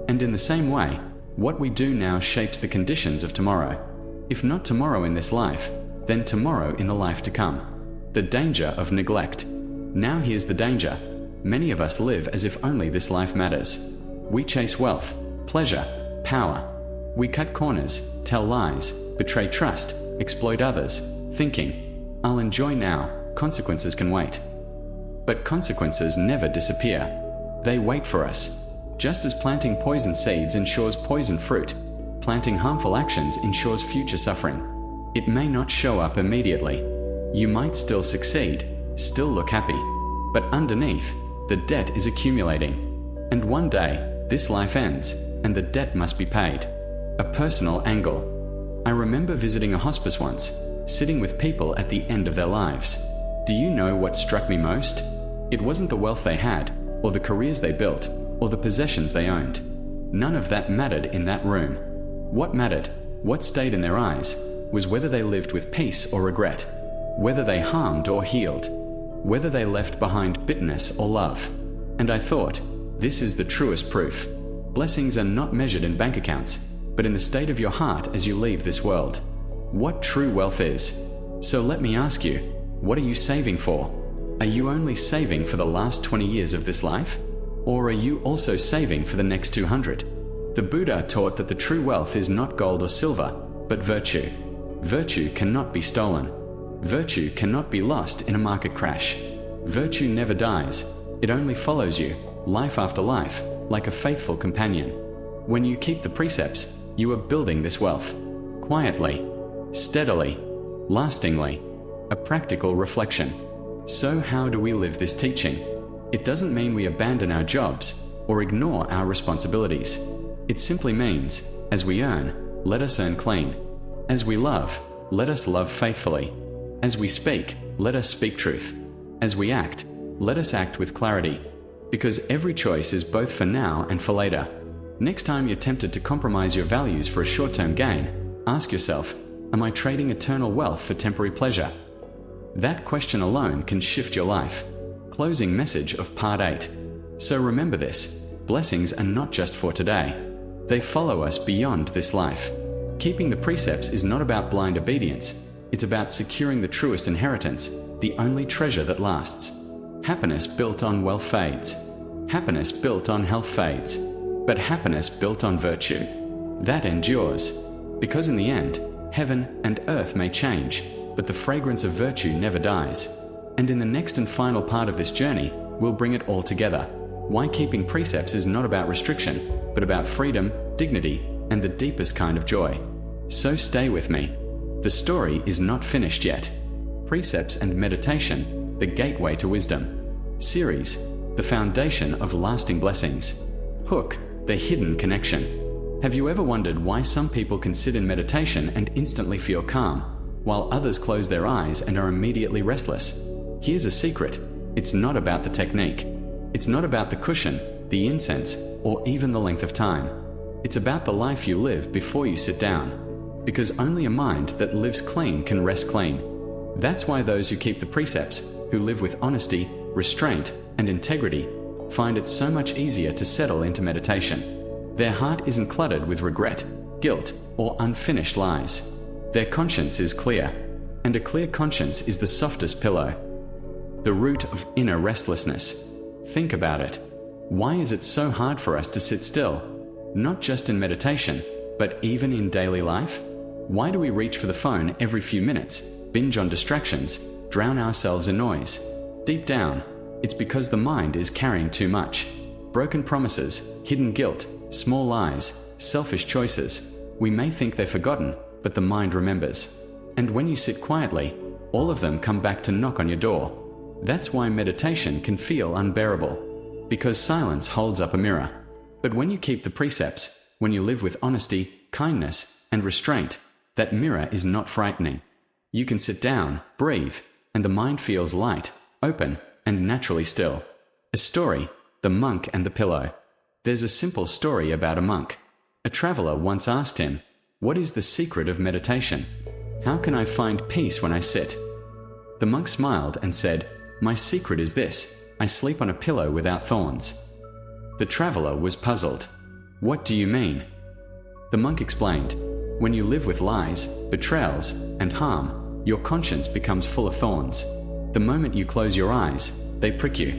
And in the same way, what we do now shapes the conditions of tomorrow. If not tomorrow in this life, then tomorrow in the life to come. The danger of neglect. Now here's the danger. Many of us live as if only this life matters. We chase wealth, pleasure, power. We cut corners, tell lies, betray trust, exploit others, thinking, I'll enjoy now, consequences can wait. But consequences never disappear. They wait for us. Just as planting poison seeds ensures poison fruit, planting harmful actions ensures future suffering. It may not show up immediately. You might still succeed, still look happy. But underneath, the debt is accumulating. And one day, this life ends, and the debt must be paid. A personal angle. I remember visiting a hospice once, sitting with people at the end of their lives. Do you know what struck me most? It wasn't the wealth they had, or the careers they built, or the possessions they owned. None of that mattered in that room. What mattered, what stayed in their eyes, was whether they lived with peace or regret, whether they harmed or healed, whether they left behind bitterness or love. And I thought, this is the truest proof. Blessings are not measured in bank accounts, but in the state of your heart as you leave this world. What true wealth is. So let me ask you, what are you saving for? Are you only saving for the last 20 years of this life? Or are you also saving for the next 200? The Buddha taught that the true wealth is not gold or silver, but virtue. Virtue cannot be stolen. Virtue cannot be lost in a market crash. Virtue never dies. It only follows you, life after life, like a faithful companion. When you keep the precepts, you are building this wealth. Quietly, steadily, lastingly. A practical reflection. So how do we live this teaching? It doesn't mean we abandon our jobs or ignore our responsibilities. It simply means, as we earn, let us earn clean. As we love, let us love faithfully. As we speak, let us speak truth. As we act, let us act with clarity. Because every choice is both for now and for later. Next time you're tempted to compromise your values for a short-term gain, ask yourself, am I trading eternal wealth for temporary pleasure? That question alone can shift your life. Closing message of Part 8. So remember this, blessings are not just for today. They follow us beyond this life. Keeping the precepts is not about blind obedience. It's about securing the truest inheritance, the only treasure that lasts. Happiness built on wealth fades. Happiness built on health fades. But happiness built on virtue, that endures. Because in the end, heaven and earth may change, but the fragrance of virtue never dies. And in the next and final part of this journey, we'll bring it all together. Why keeping precepts is not about restriction, but about freedom, dignity, and the deepest kind of joy. So stay with me. The story is not finished yet. Precepts and Meditation, the Gateway to Wisdom. Series, the foundation of lasting blessings. Hook, the hidden connection. Have you ever wondered why some people can sit in meditation and instantly feel calm, while others close their eyes and are immediately restless? Here's a secret. It's not about the technique. It's not about the cushion, the incense, or even the length of time. It's about the life you live before you sit down. Because only a mind that lives clean can rest clean. That's why those who keep the precepts, who live with honesty, restraint, and integrity, find it so much easier to settle into meditation. Their heart isn't cluttered with regret, guilt, or unfinished lies. Their conscience is clear, and a clear conscience is the softest pillow. The root of inner restlessness. Think about it. Why is it so hard for us to sit still? Not just in meditation, but even in daily life? Why do we reach for the phone every few minutes, binge on distractions, drown ourselves in noise? Deep down, it's because the mind is carrying too much. Broken promises, hidden guilt, small lies, selfish choices. We may think they're forgotten, but the mind remembers. And when you sit quietly, all of them come back to knock on your door. That's why meditation can feel unbearable, because silence holds up a mirror. But when you keep the precepts, when you live with honesty, kindness, and restraint, that mirror is not frightening. You can sit down, breathe, and the mind feels light, open, and naturally still. A story, The Monk and the Pillow. There's a simple story about a monk. A traveler once asked him, "What is the secret of meditation? How can I find peace when I sit?" The monk smiled and said, "My secret is this: I sleep on a pillow without thorns." The traveler was puzzled. "What do you mean?" The monk explained, "When you live with lies, betrayals, and harm, your conscience becomes full of thorns. The moment you close your eyes, they prick you.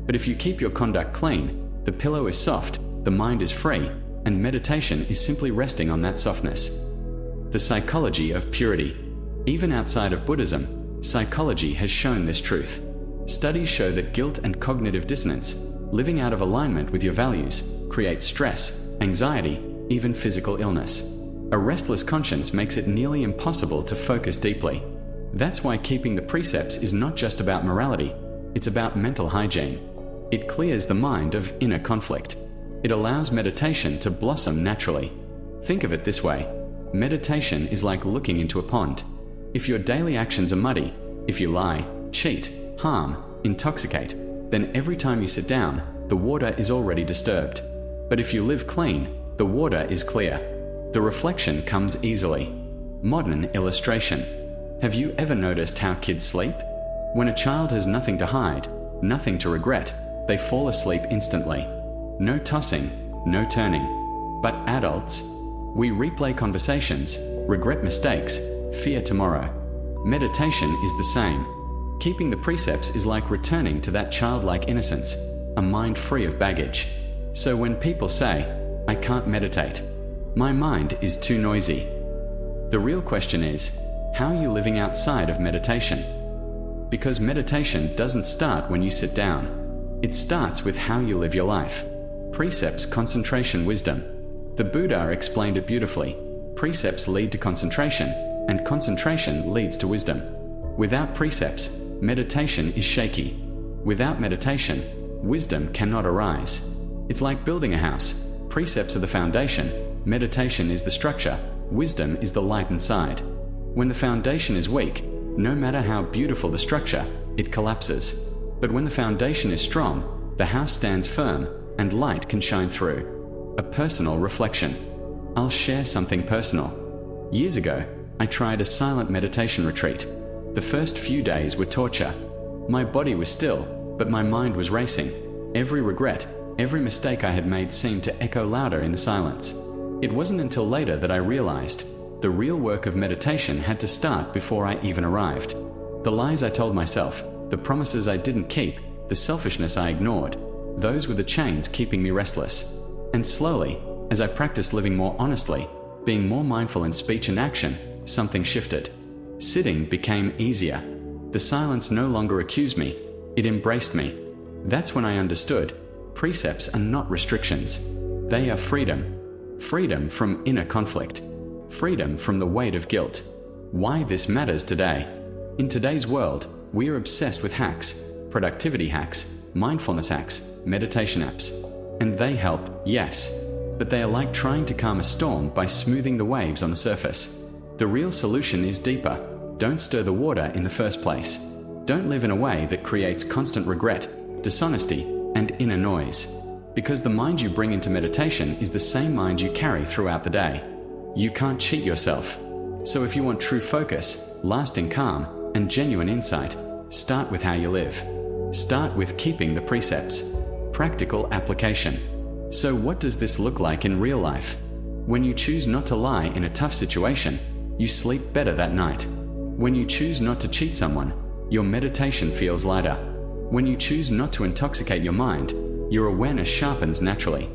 But if you keep your conduct clean, the pillow is soft, the mind is free, and meditation is simply resting on that softness." The psychology of purity. Even outside of Buddhism, psychology has shown this truth. Studies show that guilt and cognitive dissonance, living out of alignment with your values, creates stress, anxiety, even physical illness. A restless conscience makes it nearly impossible to focus deeply. That's why keeping the precepts is not just about morality, it's about mental hygiene. It clears the mind of inner conflict. It allows meditation to blossom naturally. Think of it this way: meditation is like looking into a pond. If your daily actions are muddy, if you lie, cheat, harm, intoxicate, then every time you sit down, the water is already disturbed. But if you live clean, the water is clear. The reflection comes easily. Modern illustration. Have you ever noticed how kids sleep? When a child has nothing to hide, nothing to regret, they fall asleep instantly. No tossing, no turning. But adults, we replay conversations, regret mistakes, fear tomorrow. Meditation is the same. Keeping the precepts is like returning to that childlike innocence, a mind free of baggage. So when people say, "I can't meditate, my mind is too noisy," the real question is, how are you living outside of meditation? Because meditation doesn't start when you sit down. It starts with how you live your life. Precepts, concentration, wisdom. The Buddha explained it beautifully. Precepts lead to concentration, and concentration leads to wisdom. Without precepts, meditation is shaky. Without meditation, wisdom cannot arise. It's like building a house. Precepts are the foundation, meditation is the structure, wisdom is the light inside. When the foundation is weak, no matter how beautiful the structure, it collapses. But when the foundation is strong, the house stands firm, and light can shine through. A personal reflection. I'll share something personal. Years ago, I tried a silent meditation retreat. The first few days were torture. My body was still, but my mind was racing. Every regret, every mistake I had made seemed to echo louder in the silence. It wasn't until later that I realized the real work of meditation had to start before I even arrived. The lies I told myself, the promises I didn't keep, the selfishness I ignored, those were the chains keeping me restless. And slowly, as I practiced living more honestly, being more mindful in speech and action, something shifted. Sitting became easier. The silence no longer accused me, it embraced me. That's when I understood, precepts are not restrictions. They are freedom. Freedom from inner conflict. Freedom from the weight of guilt. Why this matters today. In today's world, we are obsessed with hacks, productivity hacks, mindfulness hacks, meditation apps. And they help, yes. But they are like trying to calm a storm by smoothing the waves on the surface. The real solution is deeper. Don't stir the water in the first place. Don't live in a way that creates constant regret, dishonesty, and inner noise. Because the mind you bring into meditation is the same mind you carry throughout the day. You can't cheat yourself. So if you want true focus, lasting calm, and genuine insight, start with how you live. Start with keeping the precepts. Practical application. So what does this look like in real life? When you choose not to lie in a tough situation, you sleep better that night. When you choose not to cheat someone, your meditation feels lighter. When you choose not to intoxicate your mind, your awareness sharpens naturally.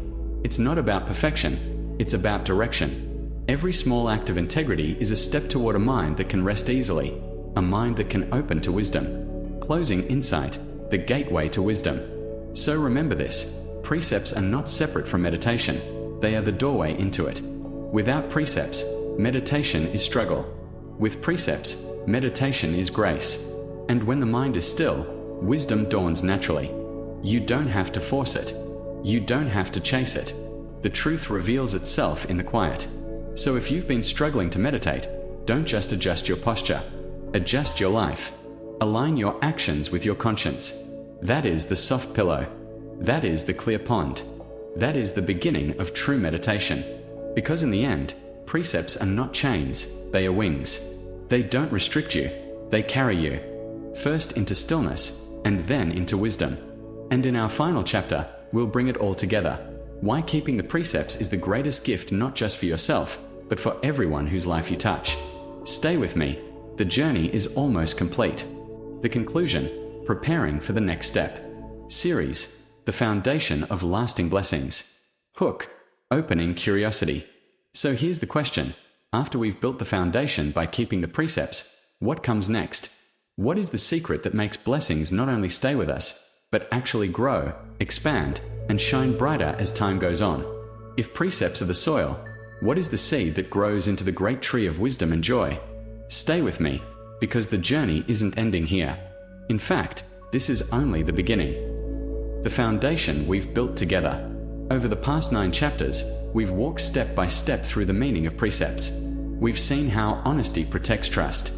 It's not about perfection, it's about direction. Every small act of integrity is a step toward a mind that can rest easily, a mind that can open to wisdom. Closing insight, the gateway to wisdom. So remember this, precepts are not separate from meditation, they are the doorway into it. Without precepts, meditation is struggle. With precepts, meditation is grace. And when the mind is still, wisdom dawns naturally. You don't have to force it. You don't have to chase it. The truth reveals itself in the quiet. So if you've been struggling to meditate, don't just adjust your posture. Adjust your life. Align your actions with your conscience. That is the soft pillow. That is the clear pond. That is the beginning of true meditation. Because in the end, precepts are not chains, they are wings. They don't restrict you, they carry you. First into stillness, and then into wisdom. And in our final chapter, we'll bring it all together. Why keeping the precepts is the greatest gift not just for yourself, but for everyone whose life you touch. Stay with me. The journey is almost complete. The conclusion, preparing for the next step. Series, the foundation of lasting blessings. Hook, opening curiosity. So here's the question. After we've built the foundation by keeping the precepts, what comes next? What is the secret that makes blessings not only stay with us, but actually grow, expand, and shine brighter as time goes on? If precepts are the soil, what is the seed that grows into the great tree of wisdom and joy? Stay with me, because the journey isn't ending here. In fact, this is only the beginning. The foundation we've built together. Over the past 9 chapters, we've walked step by step through the meaning of precepts. We've seen how honesty protects trust,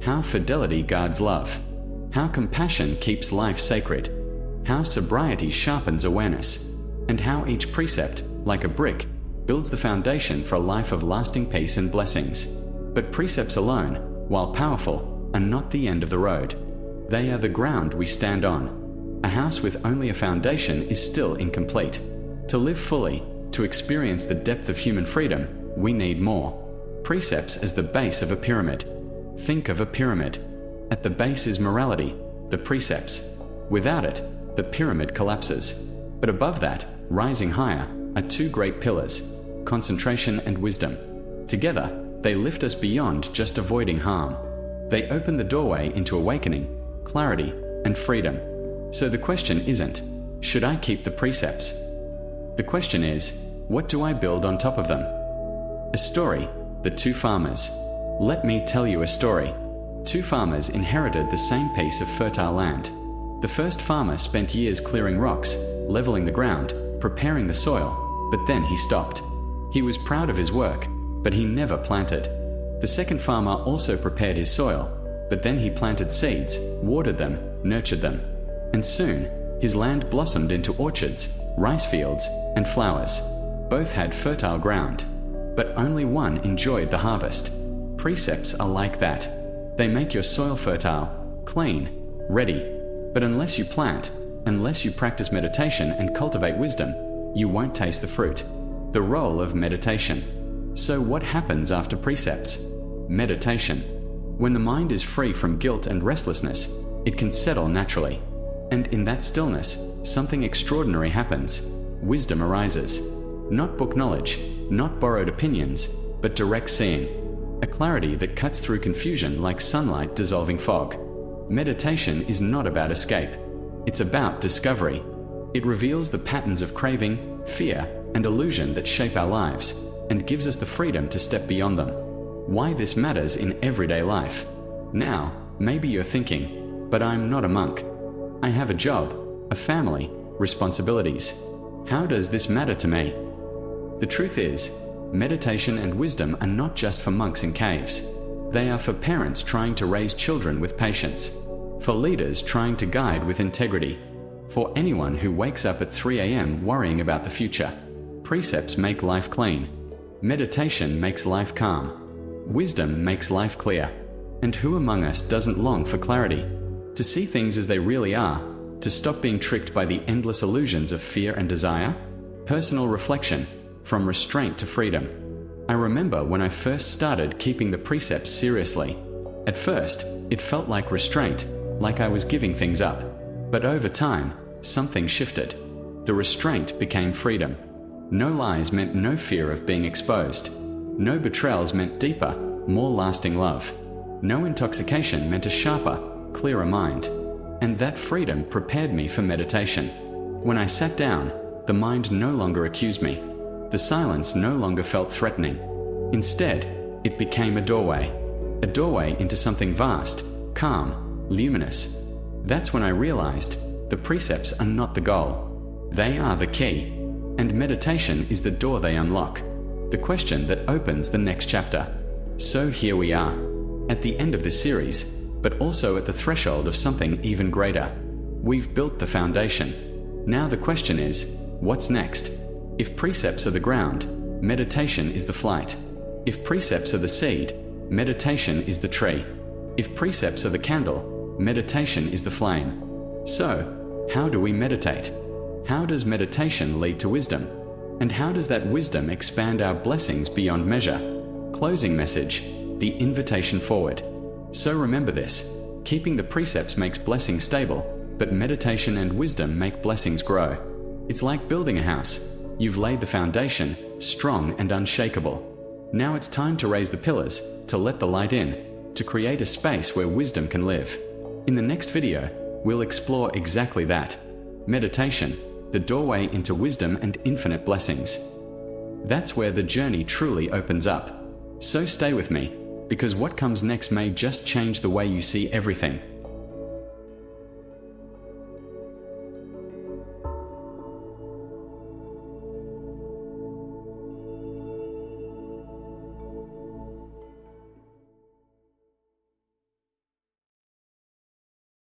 how fidelity guards love, how compassion keeps life sacred, how sobriety sharpens awareness, and how each precept, like a brick, builds the foundation for a life of lasting peace and blessings. But precepts alone, while powerful, are not the end of the road. They are the ground we stand on. A house with only a foundation is still incomplete. To live fully, to experience the depth of human freedom, we need more. Precepts as the base of a pyramid. Think of a pyramid. At the base is morality, the precepts. Without it, the pyramid collapses. But above that, rising higher, are 2 great pillars, concentration and wisdom. Together, they lift us beyond just avoiding harm. They open the doorway into awakening, clarity, and freedom. So the question isn't, should I keep the precepts? The question is, what do I build on top of them? A story, the 2 farmers. Let me tell you a story. 2 farmers inherited the same piece of fertile land. The first farmer spent years clearing rocks, leveling the ground, preparing the soil, but then he stopped. He was proud of his work, but he never planted. The second farmer also prepared his soil, but then he planted seeds, watered them, nurtured them. And soon, his land blossomed into orchards, rice fields, and flowers. Both had fertile ground, but only one enjoyed the harvest. Precepts are like that. They make your soil fertile, clean, ready. But unless you plant, unless you practice meditation and cultivate wisdom, you won't taste the fruit. The role of meditation. So what happens after precepts? Meditation. When the mind is free from guilt and restlessness, it can settle naturally. And in that stillness, something extraordinary happens. Wisdom arises. Not book knowledge, not borrowed opinions, but direct seeing. A clarity that cuts through confusion like sunlight dissolving fog. Meditation is not about escape. It's about discovery. It reveals the patterns of craving, fear, and illusion that shape our lives, and gives us the freedom to step beyond them. Why this matters in everyday life. Now, maybe you're thinking, but I'm not a monk. I have a job, a family, responsibilities. How does this matter to me? The truth is, meditation and wisdom are not just for monks in caves. They are for parents trying to raise children with patience, for leaders trying to guide with integrity, for anyone who wakes up at 3 a.m. worrying about the future. Precepts make life clean. Meditation makes life calm. Wisdom makes life clear. And who among us doesn't long for clarity? To see things as they really are, to stop being tricked by the endless illusions of fear and desire? Personal reflection, from restraint to freedom. I remember when I first started keeping the precepts seriously. At first, it felt like restraint, like I was giving things up. But over time, something shifted. The restraint became freedom. No lies meant no fear of being exposed. No betrayals meant deeper, more lasting love. No intoxication meant a sharper, clearer mind. And that freedom prepared me for meditation. When I sat down, the mind no longer accused me. The silence no longer felt threatening. Instead, it became a doorway into something vast, calm, luminous. That's when I realized the precepts are not the goal. They are the key. And meditation is the door they unlock, the question that opens the next chapter. So here we are, at the end of this series, but also at the threshold of something even greater. We've built the foundation. Now the question is, what's next? If precepts are the ground, meditation is the flight. If precepts are the seed, meditation is the tree. If precepts are the candle, meditation is the flame. So, how do we meditate? How does meditation lead to wisdom? And how does that wisdom expand our blessings beyond measure? Closing message: the invitation forward. So remember this: keeping the precepts makes blessings stable, but meditation and wisdom make blessings grow. It's like building a house. You've laid the foundation, strong and unshakable. Now it's time to raise the pillars, to let the light in, to create a space where wisdom can live. In the next video, we'll explore exactly that. Meditation, the doorway into wisdom and infinite blessings. That's where the journey truly opens up. So stay with me, because what comes next may just change the way you see everything.